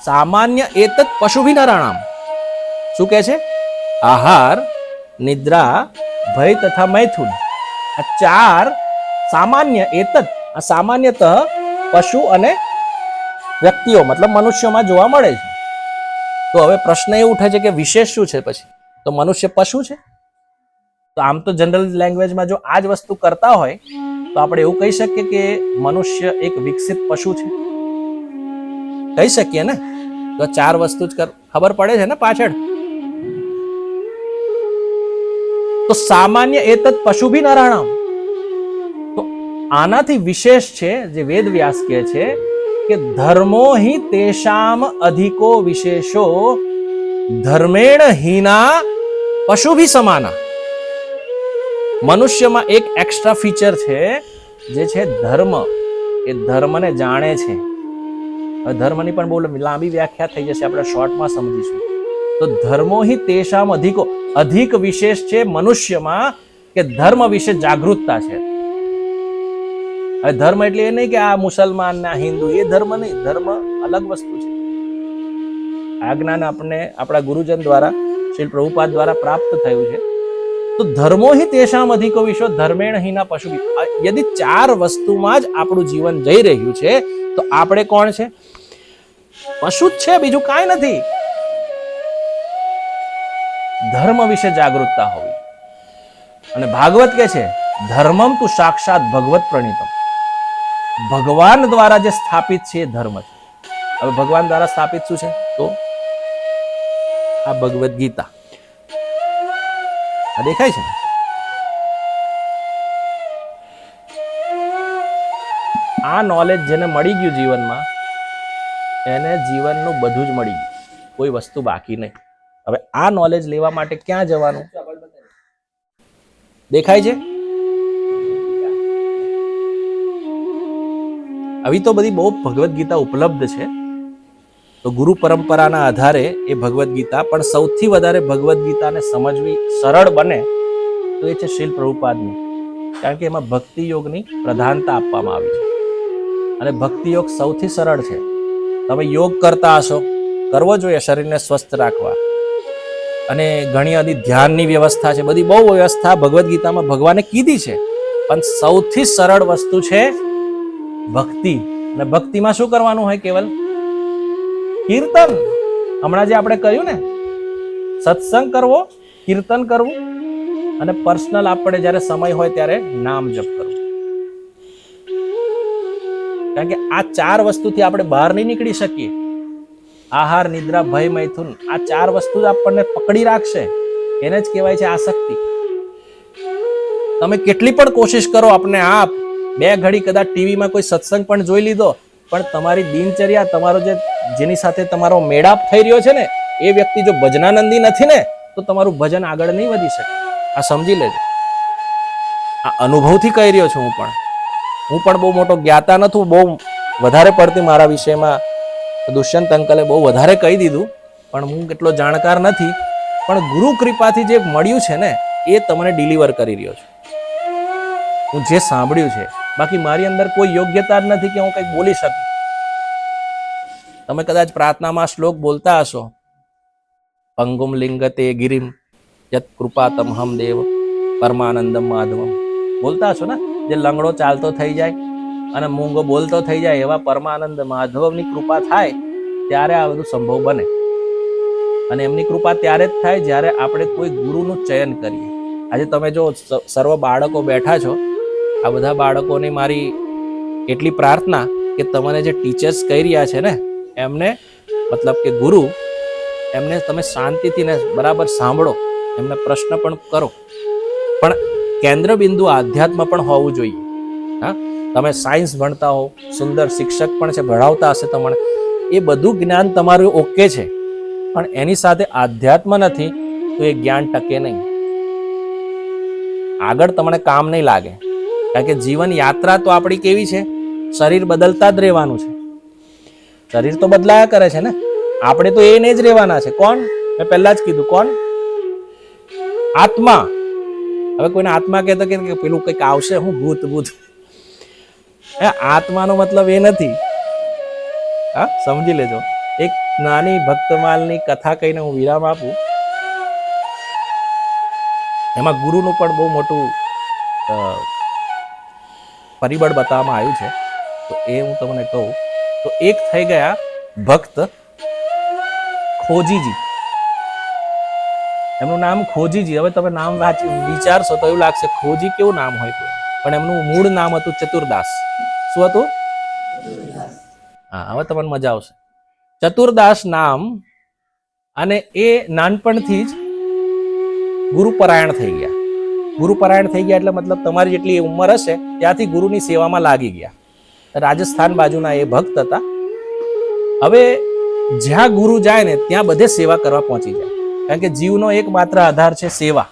S1: સામાન્ય એતત પશુભિ નરાણામ. શું કહે છે? આહાર, નિદ્રા, ભય તથા મૈથુન, આ ચાર સામાન્ય એતત, આ સામાન્યતઃ પશુ અને વ્યક્તિઓ મતલબ મનુષ્યોમાં જોવા મળે છે. તો હવે પ્રશ્ન એ ઉઠે છે કે વિશેષ શું છે પછી? તો મનુષ્ય પશુ છે? તો આમ તો જનરલ લેંગ્વેજમાં જો આ જ વસ્તુ કરતા હોય તો આપણે એવું કહી શકીએ કે મનુષ્ય એક વિકસિત પશુ છે, કહી શકીએ ને? તો ચાર વસ્તુ જ ખબર પડે છે ને પાછળ. તો સામાન્ય એતત પશુભિ નરાણામ. તો આનાથી વિશેષ છે જે વેદ વ્યાસ કહે છે કે ધર્મો હિ તેષામ અધિકો વિશેષો ધર્મેણ હીના પશુભિ સમાના. મનુષ્યમાં એક એક્સ્ટ્રા ફીચર છે જે છે ધર્મ. એ ધર્મને જાણે છે. ધર્મની પણ બહુ લાંબી વ્યાખ્યા થઈ જશે, આપણે શોર્ટમાં સમજીશું. તો ધર્મો હિ તેષામ અધિકો, અધિક વિશેષ છે મનુષ્યમાં કે ધર્મ વિશે જાગૃતતા છે. હવે ધર્મ એટલે એ નહીં કે આ મુસલમાન ના હિન્દુ, એ ધર્મ નહીં. ધર્મ અલગ વસ્તુ છે. આ જ્ઞાન આપણને આપણા ગુરુજન દ્વારા, શ્રી પ્રભુપાદ દ્વારા પ્રાપ્ત થયું છે. તો ધર્મો હિ તેષામ અધિકો વિશો ધર્મેણ હિના પશુ. યદિ ચાર વસ્તુમાં જ આપણું જીવન જઈ રહ્યું છે તો આપણે કોણ છે? પશુ જ છે, બીજું કાંઈ નથી. ધર્મ વિશે જાગૃતતા હોવી. અને ભાગવત કે છે ધર્મમ તું સાક્ષાત ભગવત પ્રણીતમ. ભગવાન દ્વારા જે સ્થાપિત છે એ ધર્મ છે. હવે ભગવાન દ્વારા સ્થાપિત શું છે? તો આ ભગવદ ગીતા. આ દેખાય છે. આ નોલેજ જેને મળી ગયું જીવનમાં, એને જીવનનું બધું જ મળી ગયું, કોઈ વસ્તુ બાકી નહીં. હવે આ નોલેજ લેવા માટે ક્યાં જવાનું? દેખાય છે? આવી તો બધી બહુ ભગવદ ગીતા ઉપલબ્ધ છે. તો ગુરુ પરંપરાના આધારે એ ભગવદ ગીતા, પણ સૌથી વધારે ભગવદ ગીતાને સમજવી સરળ બને તો એ છે શ્રીલ પ્રભુપાદની. કારણ કે એમાં ભક્તિ યોગની પ્રધાનતા આપવામાં આવી છે. અને ભક્તિ યોગ સૌથી સરળ છે. તમે યોગ કરતા હશો, કરવો જોઈએ શરીરને સ્વસ્થ રાખવા. અને ઘણી બધી ધ્યાનની વ્યવસ્થા છે, બધી બહુ વ્યવસ્થા ભગવદ ગીતામાં ભગવાને કીધી છે. પણ સૌથી સરળ વસ્તુ છે ભક્તિ. અને ભક્તિમાં શું કરવાનું હોય? કેવલ કીર્તન. હમણાં જે આપણે કહ્યું ને, સત્સંગ કરવો, કીર્તન કરવું, અને પર્સનલ આપણે જ્યારે સમય હોય ત્યારે નામ જપ કરવું. કારણ કે આ ચાર વસ્તુથી આપણે બહાર નહીં નીકળી શકીએ. આહાર, નિદ્રા, ભય, મૈથુન, આ ચાર વસ્તુ જ આપણને પકડી રાખશે. એને જ કહેવાય છે આસક્તિ. તમે કેટલી પણ કોશિશ કરો આપણે આપ, બે ઘડી કદાચ ટીવીમાં કોઈ સત્સંગ પણ જોઈ લીધો, પણ તમારી દિનચર્યા, તમારો જેની સાથે તમારો મેળાપ થઈ રહ્યો છે ને, એ વ્યક્તિ જો ભજનાનંદી નથી ને, તો તમારું ભજન આગળ નહીં વધી શકે. આ સમજી લેજો. આ અનુભવથી કહી રહ્યો છું હું પણ. હું પણ બહુ મોટો જ્ઞાતા નથી, બહુ વધારે પડતી મારા વિષયમાં દુષ્યંત અંકલે બહુ વધારે કહી દીધું, પણ હું કેટલો જાણકાર નથી. પણ ગુરુ કૃપાથી જે મળ્યું છે ને એ તમને ડિલિવર કરી રહ્યો છું, હું જે સાંભળ્યું છે. બાકી મારી અંદર કોઈ યોગ્યતા જ નથી કે હું કંઈક બોલી શકું. તમે કદાચ પ્રાર્થનામાં શ્લોક બોલતા હશો, પંગુમ લિંગતે ગિરિમ યત કૃપા તમહમ દેવ પરમાનંદમ માધવમ, બોલતા હશો ને, જે લંગડો ચાલતો થઈ જાય અને મૂંગો બોલતો થઈ જાય એવા પરમાનંદ માધવની કૃપા થાય ત્યારે આ બધું સંભવ બને. અને એમની કૃપા ત્યારે જ થાય જ્યારે આપણે કોઈ ગુરુનું ચયન કરીએ. આજે તમે જો સર્વ બાળકો બેઠા છો, આ બધા બાળકોની મારી એટલી પ્રાર્થના કે તમને જે ટીચર્સ કહી રહ્યા છે ને એમને, મતલબ કે ગુરુ, એમને તમે શાંતિથી ને બરાબર સાંભળો, એમને પ્રશ્ન પણ કરો, પણ કેન્દ્ર બિંદુ આધ્યાત્મ પણ હોવું જોઈએ. હા, તમે સાયન્સ ભણતા હો, સુંદર શિક્ષક પણ છે, ભણાવતા હશે તમને, એ બધું જ્ઞાન તમારું ઓકે છે, પણ એની સાથે આધ્યાત્મ નથી તો એ જ્ઞાન ટકે નહીં, આગળ તમને કામ નહીં લાગે. કારણ કે જીવન યાત્રા તો આપણી કેવી છે, શરીર બદલતા જ રહેવાનું છે. શરીર તો બદલાયા કરે છે ને, આપણે તો એને જ રહેવાના છે. કોણ? મેં પહેલા જ કીધું, કોણ? આત્મા. હવે કોઈને આત્મા કહેતો કે પેલું કંઈક આવશે, હું ભૂત ભૂત, આત્માનો મતલબ એ નથી. હા, સમજી લેજો. એક નાની ભક્તમાલની કથા કહીને હું વિરામ આપું. એમાં ગુરુનું પણ બહુ મોટું પરિબળ બતાવવામાં આવ્યું છે, તો એ હું તમને કહું. તો એક થઈ ગયા ભક્ત ખોજીજી, એમનું નામ ખોજીજી. હવે તમે નામ વિચારશો તો એવું લાગશે ખોજી કેવું નામ હોય કોઈ, પણ એમનું મૂળ નામ હતું ચતુરદાસ. શું હતું? હા, હવે તમને મજા આવશે. ચતુરદાસ નામ, અને એ નાનપણથી જ ગુરુપરાયણ થઈ ગયા. ગુરુપરાયણ થઈ ગયા એટલે મતલબ તમારી જેટલી ઉંમર હશે ત્યાંથી ગુરુની સેવામાં લાગી ગયા. રાજસ્થાન બાજુના એ ભક્ત હતા. હવે જ્યાં ગુરુ જાય ને ત્યાં બધે સેવા કરવા પહોંચી જાય, કારણ કે જીવનો એકમાત્ર આધાર છે સેવા.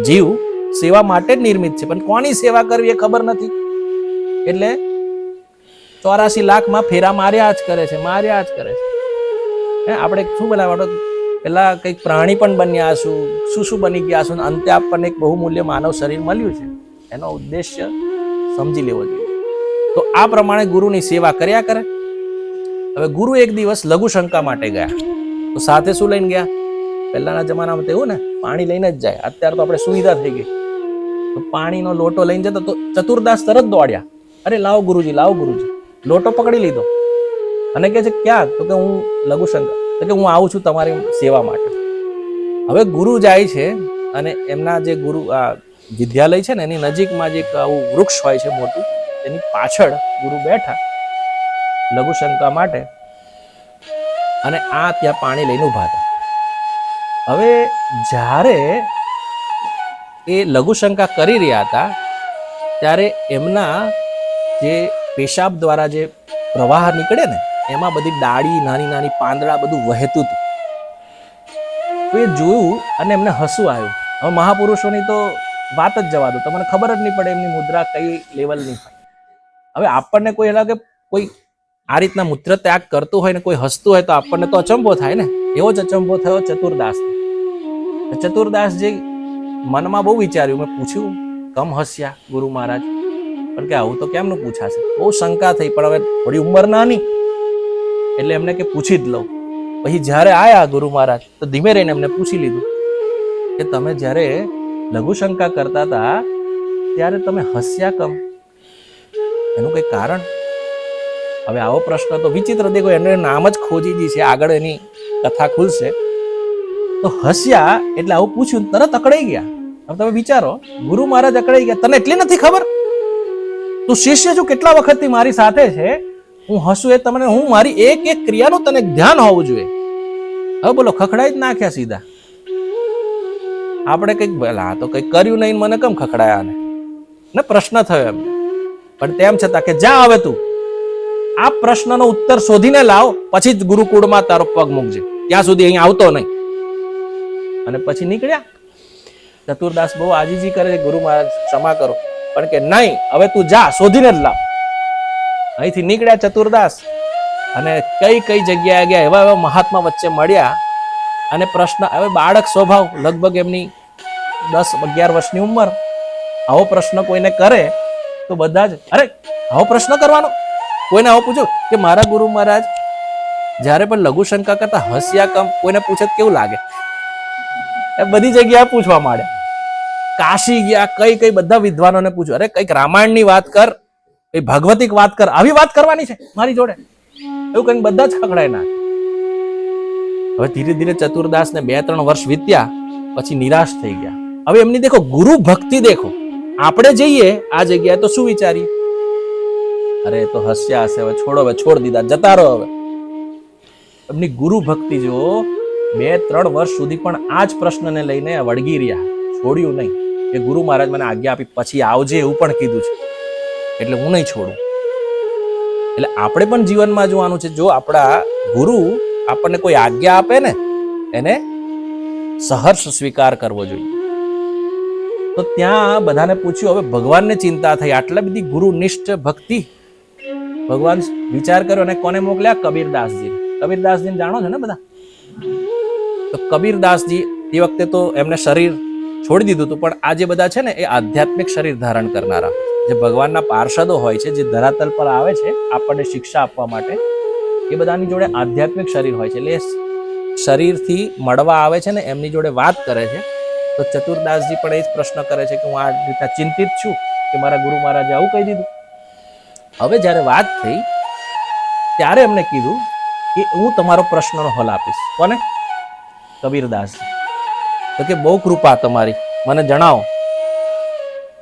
S1: જીવ સેવા માટે જ નિર્મિત છે, પણ કોની સેવા કરવી એ ખબર નથી. એટલે 84 લાખમાં ફેરા માર્યા જ કરે છે. આપણે શું બનાવવાનું, પેલા કંઈક પ્રાણી પણ બન્યા શું બની ગયા છું, અંતે આપણને એક બહુમૂલ્ય માનવ શરીર મળ્યું છે. એનો ઉદ્દેશ્ય સમજી લેવો જોઈએ. તો આ પ્રમાણે ગુરુની સેવા કર્યા કરે. હવે ગુરુ એક દિવસ લઘુશંકા માટે ગયા, તો સાથે શું લઈને ગયા? પહેલાના જમાનામાં તો એવું ને, પાણી લઈને જ જાય. અત્યારે તો આપણે સુવિધા થઈ ગઈ, તો પાણીનો લોટો લઈને જતો તો ચતુરદાસ તરત દોડ્યા, અરે લાવો ગુરુજી, લોટો પકડી લીધો અને કહે છે ક્યાં? તો કે હું લઘુશંકા, તો કે હું આવું છું તમારી સેવા માટે. હવે ગુરુ જાય છે અને એમના જે ગુરુ વિદ્યાલય છે ને એની નજીકમાં જે આવું વૃક્ષ હોય છે મોટું, એની પાછળ ગુરુ બેઠા લઘુશંકા માટે, અને આ ત્યાં પાણી લઈને ઉભા હતા. હવે જ્યારે એ લઘુશંકા કરી રહ્યા હતા ત્યારે એમના જે પેશાબ દ્વારા જે પ્રવાહ નીકળે ને એમાં બધી ડાળી, નાની નાની પાંદડા બધું વહેતું હતું. તો એ જોયું અને એમને હસવું આવ્યું. હવે મહાપુરુષોની તો વાત જ જવા દો, તમને ખબર જ નહીં પડે એમની મુદ્રા કઈ લેવલની હોય. હવે આપણને કોઈ લાગે, કોઈ આ રીતના મૂત્ર ત્યાગ કરતું હોય ને કોઈ હસતું હોય તો આપણને તો અચંભો થાય ને. એવો જ અચંભો થયો ચતુરદાસ. ચતુરદાસજી મનમાં બહુ વિચાર્યું. મેં પૂછ્યું, કમ હસ્યા ગુરુ મહારાજ? પણ કે આવું તો કેમનું પૂછાશે? બહુ શંકા થઈ, પણ હવે થોડી ઉંમર નાની એટલે એમને કે પૂછી જ લઉં. પછી જ્યારે આયા ગુરુ મહારાજ તો ધીમે રહીને એમને પૂછી લીધું કે તમે જ્યારે લઘુશંકા કરતા હતા ત્યારે તમે હસ્યા કમ? એનું કઈ કારણ? હવે આવો પ્રશ્ન તો વિચિત્ર, દેખો એનું નામ જ ખોજીજી છે, આગળ એની કથા ખુલશે. તો હસ્યા એટલે આવું પૂછ્યું, તરત અકળાઈ ગયા. હવે તમે વિચારો, ગુરુ મહારાજ અકળાઈ ગયા, તને એટલી નથી ખબર? તું શિષ્ય છું, કેટલા વખતથી મારી સાથે છે, હું હસું એ તમને, હું મારી એક એક ક્રિયાનું તને ધ્યાન હોવું જોઈએ. હવે બોલો, ખખડાઈ જ નાખ્યા સીધા. આપણે કઈક ભલા તો કઈક કર્યું નહીં, મને કેમ ખખડાયા ને પ્રશ્ન થયો એમ. પણ તેમ છતાં કે જા હવે તું આ પ્રશ્નનો ઉત્તર શોધીને લાવ, પછી જ ગુરુકુળમાં તારો પગ મૂકજે, ત્યાં સુધી અહીં આવતો નહીં. અને પછી નીકળ્યા. ચતુરદાસ બહુ આજીજી કરે, ગુરુ મહારાજ ક્ષમા કરો, પણ કે નહીં, હવે તું જા, શોધીને જ લાવ. અહીંથી નીકળ્યા ચતુરદાસ અને કઈ કઈ જગ્યાએ ગયા, એવા એવા મહાત્મા વચ્ચે મળ્યા. અને પ્રશ્ન, હવે બાળક સ્વભાવ, લગભગ એમની 10-11 વર્ષની ઉંમર, આવો પ્રશ્ન કોઈને કરે તો બધા જ, અરે આવો પ્રશ્ન કરવાનો, કોઈને આવો પૂછો કે મારા ગુરુ મહારાજ જ્યારે પણ લઘુશંકા કરતા હસ્યા કમ, કોઈને પૂછે કેવું લાગે, એ બધી જગ્યાએ પૂછવા માંડ્યા. કાશી ગયા, કઈ કઈ બધા વિદ્વાનોને પૂછ્યું, અરે કઈક રામાયણની વાત કર, કઈ ભાગવતિક વાત કર, આવી વાત કરવાની છે મારી જોડે, એવું કઈ બધા જ ખખડાય ના. હવે ધીરે ધીરે ચતુરદાસને 2-3 વર્ષ વીત્યા પછી નિરાશ થઈ ગયા. હવે એમની દેખો ગુરુ ભક્તિ દેખો. આપણે જઈએ આ જગ્યાએ તો શું વિચારીએ, અરે તો હસ્યા હશે, હવે છોડો, હવે છોડ દીધા, જતા રહો. હવે એમની ગુરુ ભક્તિ જો 2-3 વર્ષ સુધી પણ આ જ પ્રશ્નને લઈને વળગી રહ્યા, છોડ્યું નહીં. કે ગુરુ મહારાજ મને આજ્ઞા આપી પછી આવજે એવું પણ કીધું છે, એટલે હું નહીં છોડું. એટલે આપણે પણ જીવનમાં જોવાનું છે, જો આપણા ગુરુ આપણને કોઈ આજ્ઞા આપે ને એને સહર્ષ સ્વીકાર કરવો જોઈએ. તો ત્યાં બધાને પૂછ્યું, હવે ભગવાનને ચિંતા થઈ, આટલા બધી ગુરુનિષ્ઠ ભક્તિ, ભગવાન વિચાર કર્યો અને કોને મોકલ્યા? કબીરદાસજી. કબીરદાસજીને જાણો છો ને બધા? તો કબીરદાસજી તે વખતે તો એમને શરીર છોડી દીધું હતું, પણ આ જે બધા છે ને એ આધ્યાત્મિક શરીર ધારણ કરનારા, જે ભગવાનના પાર્ષદો હોય છે, જે ધરાતલ પર આવે છે આપણને શિક્ષા આપવા માટે, એ બધાની જોડે આધ્યાત્મિક શરીર હોય છે. એટલે શરીરથી મળવા આવે છે ને એમની જોડે વાત કરે છે. તો ચતુરદાસજી પણ એ જ પ્રશ્ન કરે છે કે હું આ રીતના ચિંતિત છું કે મારા ગુરુ મહારાજે આવું કહી દીધું. હવે જ્યારે વાત થઈ ત્યારે એમને કીધું કે હું તમારો પ્રશ્નનો હલ આપીશ. કોને? કબીરદાસજી. તો કે બહુ કૃપા તમારી, મને જણાવો.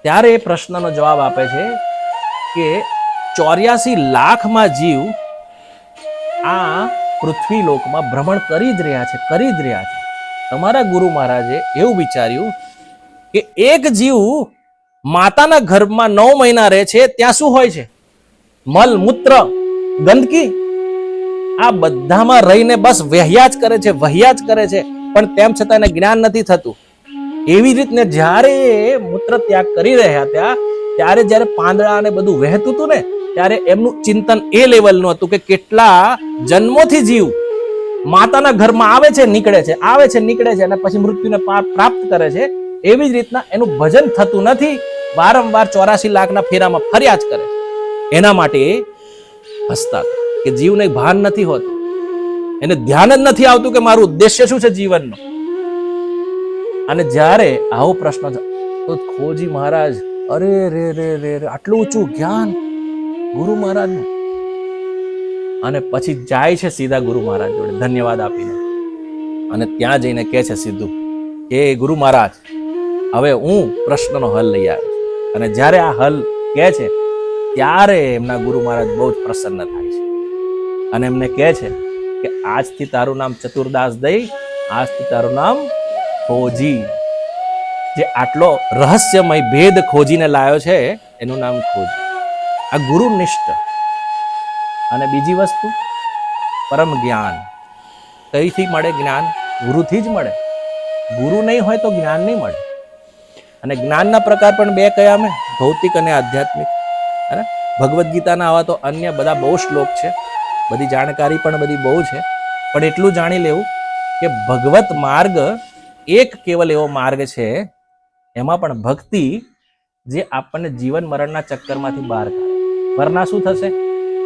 S1: ત્યારે એ પ્રશ્નનો જવાબ આપે છે કે 84 લાખમાં જીવ આ પૃથ્વી લોકમાં ભ્રમણ કરી જ રહ્યા છે. તમારા ગુરુ મહારાજે એવું વિચાર્યું કે એક જીવ માતાના ગર્ભમાં 9 મહિના રહે છે, ત્યાં શું હોય છે? મલ, મૂત્ર, ગંદકી, આ બધામાં રહીને બસ વહ્યા જ કરે છે, પણ તેમ છતાં એને જ્ઞાન નથી થતું. એવી રીતને જ્યારે મૂત્ર ત્યાગ કરી રહ્યા ત્યારે જ્યારે પાંદડા અને બધું વહેતું હતું ને, ત્યારે એમનું ચિંતન એ લેવલનું હતું કે કેટલા જન્મોથી જીવ માતાના ઘરમાં આવે છે નીકળે છે અને પછી મૃત્યુને પ્રાપ્ત કરે છે. એવી જ રીતના એનું ભજન થતું નથી, વારંવાર 84 લાખના ફેરામાં ફર્યા જ કરે. એના માટે હસતા કે જીવને ભાન નથી હોતું, એને ધ્યાન જ નથી આવતું કે મારું ઉદ્દેશ્ય શું છે જીવનનો. અને જ્યારે આવો પ્રશ્ન તો ખોજી મહારાજ, અરે રે રે રે, આટલું ઊંચું જ્ઞાન ગુરુ મહારાજનું. અને પછી જાય છે સીધા ગુરુ મહારાજ જોડે ધન્યવાદ આપીને, અને ત્યાં જઈને કહે છે સીધું કે ગુરુ મહારાજ હવે હું પ્રશ્નનો હલ લઈ આવ્યો છું. અને જ્યારે આ હલ કહે છે ત્યારે એમના ગુરુ મહારાજ બહુ જ પ્રસન્ન થાય છે અને એમને કહે છે કે આજથી તારું નામ ચતુરદાસ દઈ, આજથી તારું નામ ખોજી. જે આટલો રહસ્યમય ભેદ ખોજીને લાયો છે એનું નામ ખોજી. આ ગુરુનિષ્ઠ. અને બીજી વસ્તુ પરમ જ્ઞાન. કઈથી મળે જ્ઞાન? ગુરુથી જ મળે. ગુરુ નહીં હોય તો જ્ઞાન નહીં મળે. અને જ્ઞાનના પ્રકાર પણ 2 કયા? મેં ભૌતિક અને આધ્યાત્મિક. અને ભગવદ્ ગીતાના આવા તો અન્ય બધા બહુ શ્લોક છે, બધી જાણકારી પણ બધી બહુ છે, પણ એટલું જાણી લેવું કે ભગવત માર્ગ એક કેવલ એવો માર્ગ છે, એમાં પણ ભક્તિ જે આપણને જીવન મરણના ચક્કરમાંથી બહાર કાઢે. વરના શું થશે?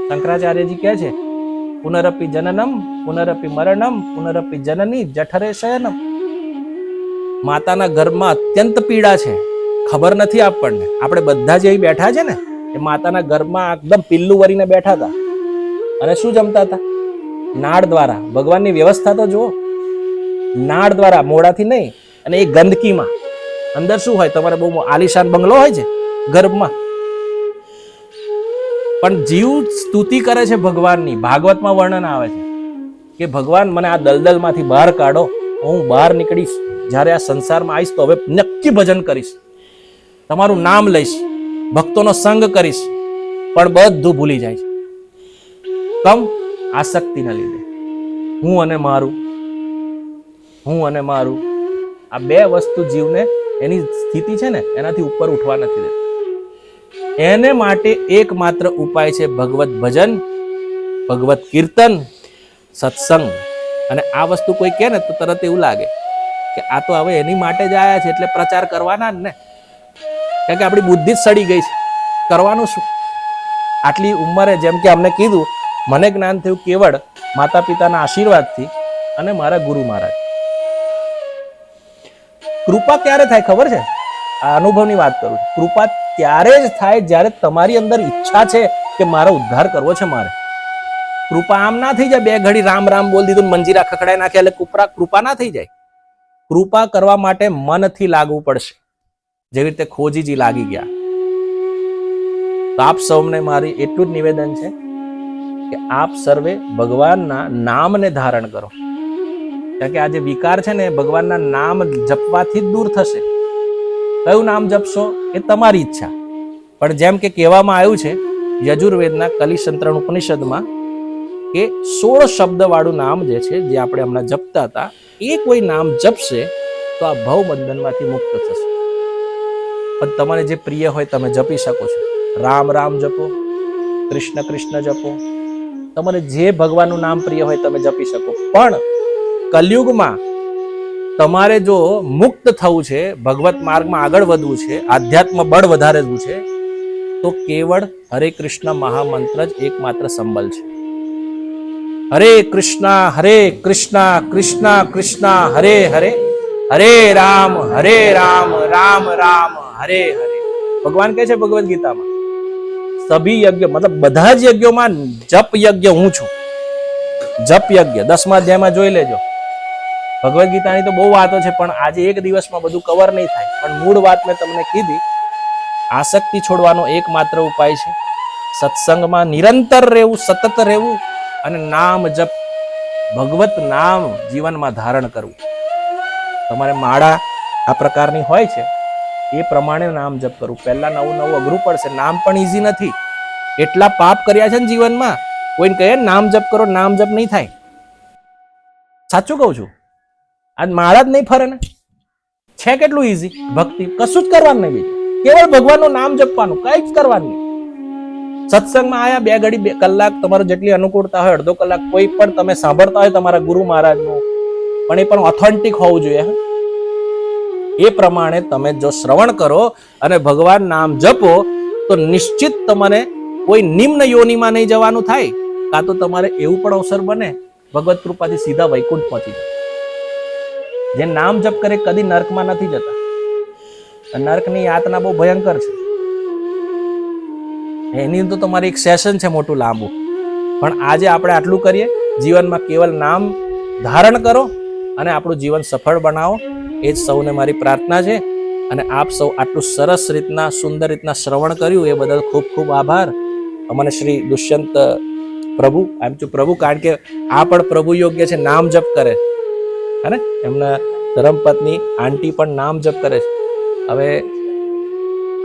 S1: શંકરાચાર્યજી કહે છે પુનરપી જનનમ પુનરપી મરણમ પુનરપી જનની જઠરે શયનમ. માતાના ગર્ભમાં અત્યંત પીડા છે, ખબર નથી આપણને. આપણે બધા જે અહીં બેઠા છે ને એ માતાના ગર્ભમાં એકદમ પિલ્લું વરીને બેઠા હતા અને શું જમતા હતા? નાળ દ્વારા. ભગવાનની વ્યવસ્થા તો જુઓ, નાળ દ્વારા, મોડાથી નહીં. અને એ ગંદકીમાં અંદર શું હોય? તમારે બહુ આલિશાન બંગલો હોય છે ગર્ભમાં, પણ જીવ સ્તુતિ કરે છે ભગવાનની. ભાગવતમાં વર્ણન આવે છે કે ભગવાન મને આ દલદલમાંથી બહાર કાઢો, હું બહાર નીકળીશ, જ્યારે આ સંસારમાં આવીશ તો હવે નક્કી ભજન કરીશ, તમારું નામ લઈશ, ભક્તોનો સંગ કરીશ. પણ બધું ભૂલી જાય છે. કમ? આસક્તિના લીધે. હું અને મારું, આ 2 વસ્તુ જીવને એની સ્થિતિ છે ને એનાથી ઉપર ઉઠવા નથી દેતી. એને માટે એકમાત્ર ઉપાય છે ભગવત ભજન, ભગવત કીર્તન, સત્સંગ. અને આ વસ્તુ કોઈ કહે ને તો તરત એવું લાગે કે આ તો હવે એની માટે જ આયા છે એટલે પ્રચાર કરવાના જ ને, કારણ કે આપણી બુદ્ધિ જ સડી ગઈ છે. કરવાનું શું? આટલી ઉંમરે જેમ કે અમને કીધું, મને જ્ઞાન થયું કેવળ માતા પિતાના આશીર્વાદથી અને મારા ગુરુ મહારાજ. કૃપા ક્યારે થાય ખબર છે? આ અનુભવની વાત કરું છું. કૃપા ત્યારે જ થાય જ્યારે તમારી અંદર ઈચ્છા છે કે મારો ઉદ્ધાર કરવો છે મારે. કૃપા આમ ના થઈ જાય, બે ઘડી રામ રામ બોલ દીધું, મંજીરા ખખડાઈ નાખ્યા એટલે કૃપા ના થઈ જાય. કૃપા કરવા માટે મનથી લાગવું પડશે, જેવી રીતે ખોજીજી લાગી ગયા. તો આપ સૌને મારી એટલું જ નિવેદન છે કે આપ સર્વે ભગવાનના નામને ધારણ કરો, કારણ કે આ જે વિકાર છે ને ભગવાનના નામ જપવાથી જ દૂર થશે. કયું નામ જપશો એ તમારી ઈચ્છા, પણ જેમ કે કહેવામાં આવ્યું છે યજુર્વેદના કલિશંત્રણ ઉપનિષદમાં કે 16 શબ્દ વાળું નામ જે છે, જે આપણે હમણાં જપતા હતા, એ કોઈ નામ જપશે તો આ ભવ બંધનમાંથી મુક્ત થશે. પણ તમારે જે પ્રિય હોય તમે જપી શકો છો. રામ રામ જપો, કૃષ્ણ કૃષ્ણ જપો, તમારે જે ભગવાનનું નામ પ્રિય હોય તમે જપી શકો. પણ કલયુગમાં તમારે જો મુક્ત થવું છે, ભગવત માર્ગમાં આગળ વધવું છે, આધ્યાત્મ બળ વધારવું છે, તો કેવળ હરે કૃષ્ણ મહામંત્ર જ એકમાત્ર સંબલ છે. હરે કૃષ્ણ કૃષ્ણ કૃષ્ણ હરે હરે, હરે રામ રામ રામ હરે હરે. ભગવાન કહે છે ભગવદ ગીતામાં, સભી યજ્ઞ મતલબ બધા જ યજ્ઞોમાં જપ યજ્ઞ હું છું. જપ યજ્ઞ 10મા અધ્યાયમાં જોઈ લેજો. ભગવદ ગીતાની તો બહુ વાતો છે, પણ આજે એક દિવસમાં બધું કવર નહીં થાય. પણ મૂળ વાત મેં તમને કીધી. આસક્તિ છોડવાનો એકમાત્ર ઉપાય છે સત્સંગમાં નિરંતર રહેવું, સતત રહેવું અને નામ જપ, ભગવત નામ જીવનમાં ધારણ કરવું. તમારે માળા આ પ્રકારની હોય છે, એ પ્રમાણે નામ જપ કરવું. પહેલા નવું અઘરું પડશે, નામ પણ ઈઝી નથી. એટલા પાપ કર્યા છે ને જીવનમાં, કોઈને કહે નામ જપ કરો, નામ જપ નહીં થાય. સાચું કહું છું, આજ માળા જ નહીં ફરે ને. છે કેટલું ઈઝી ભક્તિ, કશું જ કરવાનું નહીં, બીજું કેવળ ભગવાનનું નામ જપવાનું, કઈ જ કરવાનું નહીં. સત્સંગમાં આયા 2 ઘડી 2 કલાક, તમારો જેટલી અનુકૂળતા હોય અડધો કલાક, કોઈ પણ તમે સાંભળતા હોય તમારા ગુરુ મહારાજનું, પણ એ પણ ઓથેન્ટિક હોવું જોઈએ. એ પ્રમાણે તમે જો શ્રવણ કરો અને ભગવાન નામ જપો તો નિશ્ચિત તમારે કોઈ નિમ્ન યોનિમાં નહીં જવાનું થાય, કાં તો તમારે એવું પણ અવસર બને ભગવત કૃપાથી સીધા વૈકુંઠ પહોંચી જાય. જે નામ જપ કરે કદી નર્કમાં નથી જતા. નર્કની યાતના બહુ ભયંકર છે. એની તો તમારી એક સેશન છે મોટું લાંબુ. પણ આજે આપણે આટલું કરીએ, જીવનમાં કેવલ નામ ધારણ કરો અને આપણું જીવન સફળ બનાવો, એ જ સૌને મારી પ્રાર્થના છે. અને આપ સૌ આટલું સરસ રીતના સુંદર રીતના શ્રવણ કર્યું એ બદલ ખૂબ ખૂબ આભાર. અમને શ્રી દુષ્યંત પ્રભુ, આમ છું પ્રભુ, કારણ કે આ પણ પ્રભુ યોગ્ય છે, નામ જપ કરે છે ને. એમના ધર્મપત્ની આંટી પણ નામ જપ કરે છે. હવે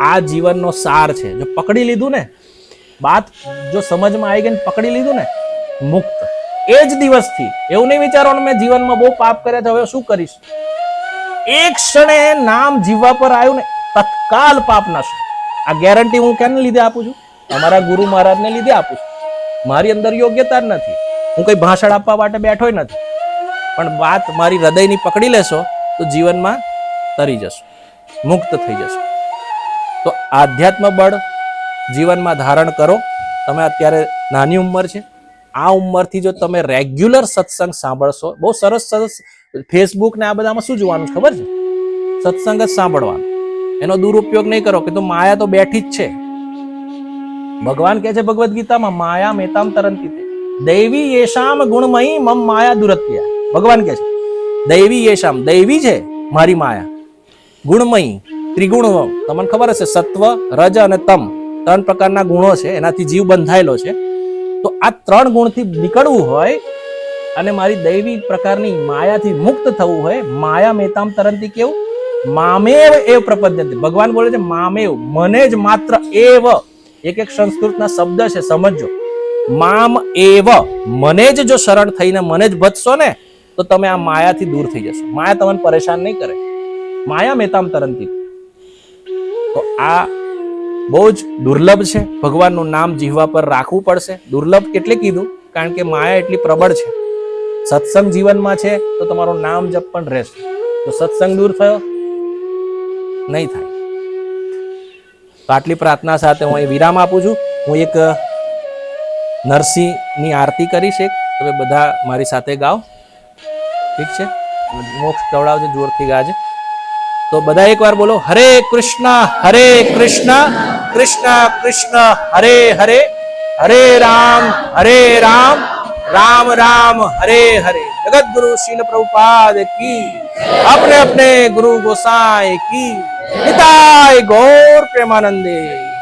S1: આ જીવનનો સાર છે. જો પકડી લીધું ને, વાત જો સમજમાં આવી ગઈ ને, પકડી લીધું ને, મુક્ત. એ જ દિવસથી એવું નહીં વિચારવાનું મેં જીવનમાં બહુ પાપ કર્યા છે, હવે શું કરીશ. એક ક્ષણે નામ જીવવા પર આવ્યું ને, તત્કાલ પાપ નાશ. આ ગેરંટી હું કેને લીધે આપું છું? અમારા ગુરુ મહારાજને લીધે આપું છું. મારી અંદર યોગ્યતા જ નથી, હું કઈ ભાષણ આપવા માટે બેઠો નથી. પણ વાત મારી હૃદયની પકડી લેશો તો જીવનમાં તરી જશો, મુક્ત થઈ જશો. તો આધ્યાત્મ બળ જીવનમાં ધારણ કરો. તમે અત્યારે નાની ઉંમર છે, આ ઉંમરથી જો તમે રેગ્યુલર સત્સંગ સાંભળશો, બહુ સરસ સરસ ફેસબુક ને આ બધામાં શું જોવાનું ખબર છે? સત્સંગ જ સાંભળવાનું. એનો દુરુપયોગ નહીં કરો કે તો માયા તો બેઠી જ છે. ભગવાન કહે છે ભગવદ્ ગીતામાં, માયા મેતામ તરંતી દૈવી યેશામ ગુણમયી મમ માયા દુરત્યા. ભગવાન કહે છે દૈવી યેશામ, દૈવી છે મારી માયા, ગુણમયી ત્રિગુણ. તમને ખબર હશે સત્વ, રજ અને તમ 3 પ્રકારના ગુણો છે, એનાથી જીવ બંધાયેલો છે. તો આ 3 ગુણથી નીકળવું હોય અને મારી દૈવી પ્રકારની માયાથી મુક્ત થવું હોય, માયા મેતામ તરંતી કેવું? મામેવ એવ પ્રપદ્યંતે. ભગવાન બોલે છે મામેવ, મને જ માત્ર, એવ એક સંસ્કૃતના શબ્દ છે, સમજો. મામ એવ, મને જ જો શરણ થઈને મને જ ભજશો ને, તો તમે આ માયાથી દૂર થઈ જશો. માયા તમને પરેશાન નહીં કરે. માયા મેતામ તરંતી. તો આ બહુ જ દુર્લભ છે. ભગવાનનું નામ જીહવા પર રાખવું પડશે. દુર્લભ કેટલે કીધું? કારણ કે માયા એટલી પ્રબળ છે. સત્સંગ જીવનમાં છે તો તમારું નામ જપ પણ રહેશે. તો સત્સંગ દૂર થયો નહીં થાય. તો આટલી પ્રાર્થના સાથે હું અહીં વિરામ આપું છું. હું એક નરસિંહની આરતી કરીશ. તમે બધા મારી સાથે ગાઓ. ઠીક છે? મોક્ષ કવડાવજે, જોરથી ગાજે. તો બધા એકવાર બોલો, હરે કૃષ્ણ કૃષ્ણ કૃષ્ણ હરે હરે, હરે રામ રામ રામ હરે હરે. જગત गुरु शील प्रभुपाद की, अपने अपने गुरु गोसाई की, निताय गौर प्रेमानंदे।